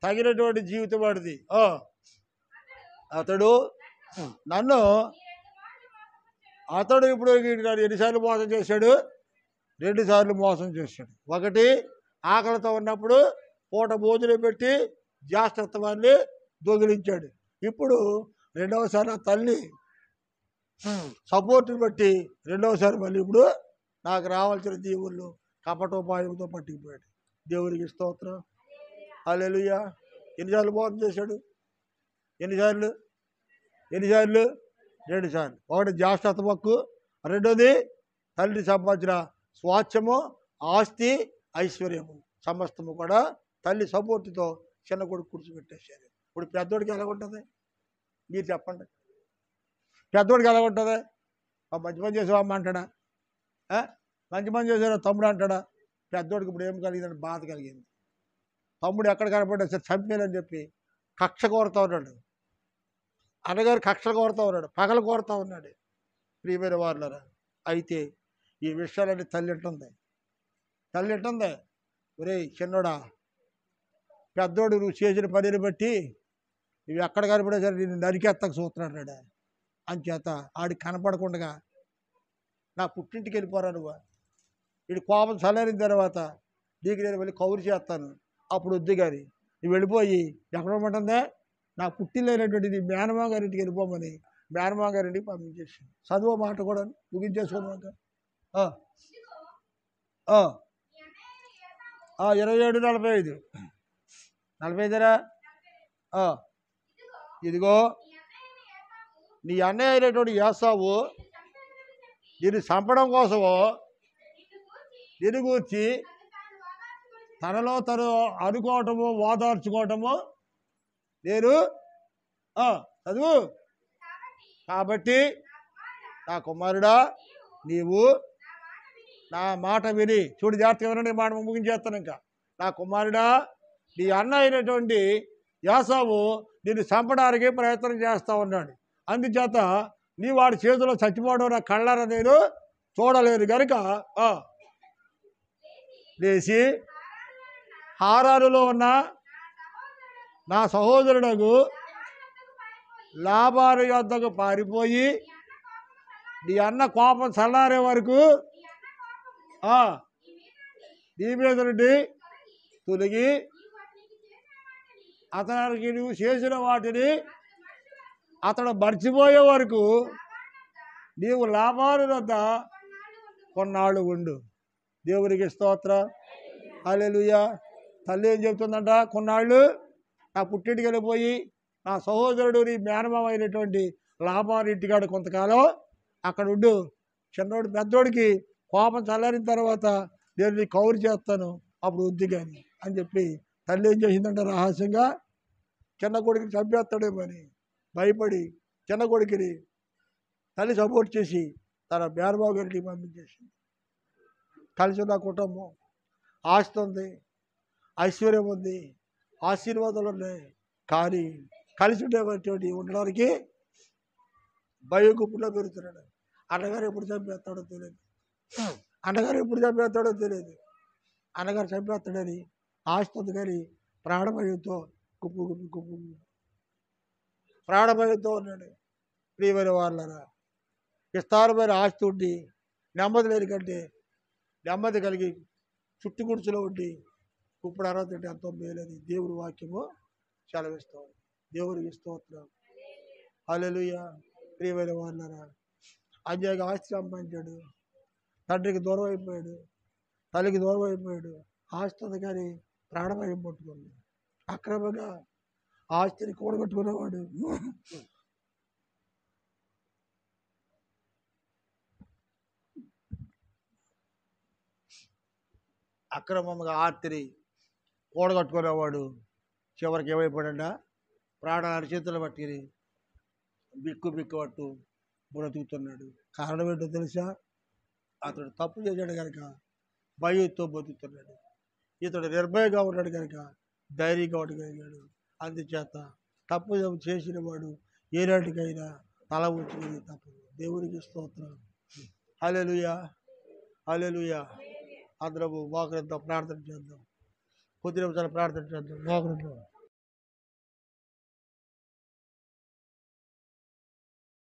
తగినటువంటి జీవితం వాడిది. అతడు ఇప్పుడు ఎన్నిసార్లు మోసం చేశాడు? 2 సార్లు మోసం చేశాడు. ఒకటి ఆకలితో ఉన్నప్పుడు పూట భోజనం పెట్టి జ్యేష్ఠత్వాన్ని దొంగిలించాడు. ఇప్పుడు రెండవసారి ఆ తల్లి సపోర్ట్ని బట్టి రెండవసారి మళ్ళీ ఇప్పుడు నాకు రావాల్సిన దీవుళ్ళు కపటోపాయంతో పట్టుకుపోయాడు. దేవునికి స్తోత్రం, హల్లెలూయా. ఎన్నిసార్లు మోసం చేశాడు? ఎన్నిసార్లు? 2 సార్లు. ఒకటి జ్యేష్ఠత్వ హక్కు, రెండోది తల్లి సంపాదించిన స్వాస్థ్యము, ఆస్తి, ఐశ్వర్యము సమస్తము కూడా తల్లి సపోర్టుతో చిన్న కొడుకు కూర్చోబెట్టేశారు. ఇప్పుడు పెద్దోడికి ఎలా ఉంటుంది మీరు చెప్పండి? పెద్దోడికి ఎలా ఉంటుంది? మంచి పని చేసావా అమ్మ అంటాడా? మంచి పని చేసావు తమ్ముడు అంటాడా? పెద్దోడికి ఇప్పుడు ఏం కలిగిందని బాధ కలిగింది. తమ్ముడు ఎక్కడ కనపడ్డా సరే చంపేనని చెప్పి కక్ష కోరుతూ ఉన్నాడు. అన్నగారు కక్షలు కోరుతూ ఉన్నాడు, పగలు కోరుతూ ఉన్నాడు. ప్రియమైన వారులారా, అయితే ఈ విషయాలన్నీ తల్లి అంటుంది, ఒరేయ్ చిన్నోడా, పెద్దోడు నువ్వు చేసిన పనిని బట్టి నువ్వు ఎక్కడ కనపడే సరే నేను నరికేత్తకు చూస్తున్నాడు. అంచేత ఆడికి కనపడకుండా నా పుట్టింటికి వెళ్ళిపోరా నువ్వు, వీడి కోపం చల్లారిన తర్వాత నీకు నేను వెళ్ళి కౌరు చేస్తాను, అప్పుడు వద్దు కానీ నువ్వు వెళ్ళిపోయి ఎక్కడ ఉంటుందే నా పుట్టినటువంటి నీ మేనమామ గారింటికి వెళ్ళిపోమని మేనమామ గారింటికి పంపించేసి చదువు మాట కూడా ముగించేసుకోమాక 27:45 ఇదిగో నీ అన్నయ్య అయినటువంటి యాసావు నిన్ను చంపడం కోసము నిన్ను గూర్చి తనలో తను అనుకోవటము ఓదార్చుకోవటము నేను చదువు. కాబట్టి నా కుమారుడా నీవు నా మాట విని, చూడు జాగ్రత్తగా వినండి, మాట ముగించేస్తాను. ఇంకా నా కుమారుడా నీ అన్న అయినటువంటి యాసావు నిన్ను చంపడానికి ప్రయత్నం చేస్తా ఉన్నాడు. అందుచేత నీ వాడి చేతిలో చచ్చిపోవడం నా కళ్ళారా నేను చూడలేను కనుక లేచి హారానులో ఉన్న నా సహోదరుడకు లాబాను యొద్దకు పారిపోయి నీ అన్న కోపం చల్లారే వరకు నీ మీద నుండి తొలగి అతనికి నువ్వు చేసిన వాటిని అతడు మర్చిపోయే వరకు నీవు లాభాలు వద్ద కొన్నాళ్ళు ఉండు. దేవునికి స్తోత్రం. హల్లెలూయా. తల్లి ఏం చెప్తుందంట, కొన్నాళ్ళు నా పుట్టింటికి వెళ్ళిపోయి నా సహోదరుడు నీ మేనమామ అయినటువంటి లాభాలు ఇంటికాడు కొంతకాలం అక్కడ ఉండు. చిన్నోడు పెద్దోడికి కోపం చల్లారిన తర్వాత నేను నీ కౌరు చేస్తాను, అప్పుడు వద్దు కానీ అని చెప్పి తల్లి ఏం చేసిందంటే రహస్యంగా చిన్న కొడుకుని చంపేస్తాడేమని భయపడి చిన్న కొడుకుని తల్లి సపోర్ట్ చేసి తన మేనమామ గారికి పంపించేసింది. కలిసి ఉన్న కుటుంబం, ఆస్తి ఉంది, ఐశ్వర్యం ఉంది, ఆశీర్వాదాలు ఉన్నాయి, కానీ కలిసి ఉండడానికి భయం గుప్పులో పెరుగుతున్నాడు. అన్నగారు ఎప్పుడు చంపేస్తాడో తెలియదు, అన్నగారు ఎప్పుడు చంపేస్తాడో తెలియదు. అన్నగారు చంపేస్తాడని ఆస్తి ఉంది కానీ ప్రాణభయంతో గుప్పు ప్రాణభయంతో ఉన్నాడు. ప్రియమైన వాళ్ళరా, విస్తారమైన ఆస్తి ఉండి నెమ్మది లేని కంటే నెమ్మది కలిగి చుట్టుకుడుచులో ఉండి ఇప్పుడు అర్హత ఎంతో మేలని దేవుడి వాక్యము సెలవిస్తాం. దేవుడికి స్తోత్రం. హల్లెలూయా. ప్రియమైన వాళ్ళరా, అన్యాయంగా ఆస్తి సంపాదించాడు, తండ్రికి దూరం అయిపోయాడు, తల్లికి దూరం అయిపోయాడు, ఆస్తి ఉంది కానీ ప్రాణభయం పట్టుకుంది. అక్రమంగా ఆస్తిని కూడగట్టుకునేవాడు అక్రమంగా ఆస్తిని కూడగట్టుకునేవాడు చివరికి ఏమైపోయాడంట, ప్రాణాలు చేతులు పట్టుకుని బిక్కు పట్టు బ్రతుకుతున్నాడు. కారణం ఏంటో తెలుసా? అతడు తప్పు చేశాడు కనుక భయంతో బతుకుతున్నాడు. ఇతడు నిర్భయంగా ఉన్నాడు కనుక ధైర్యంగా ఉండగలిగాడు. అందుచేత తప్పు చేసిన వాడు ఏనాటికైనా తల ఉంచుకుని తప్పదు. దేవునికి స్తోత్రం. హల్లెలూయా. హల్లెలూయా. అందరము మోకరిద్దాం, ప్రార్థన చేద్దాం. కొద్ది నిమిషాలు ప్రార్థన చేద్దాం. మోకరిద్దాం.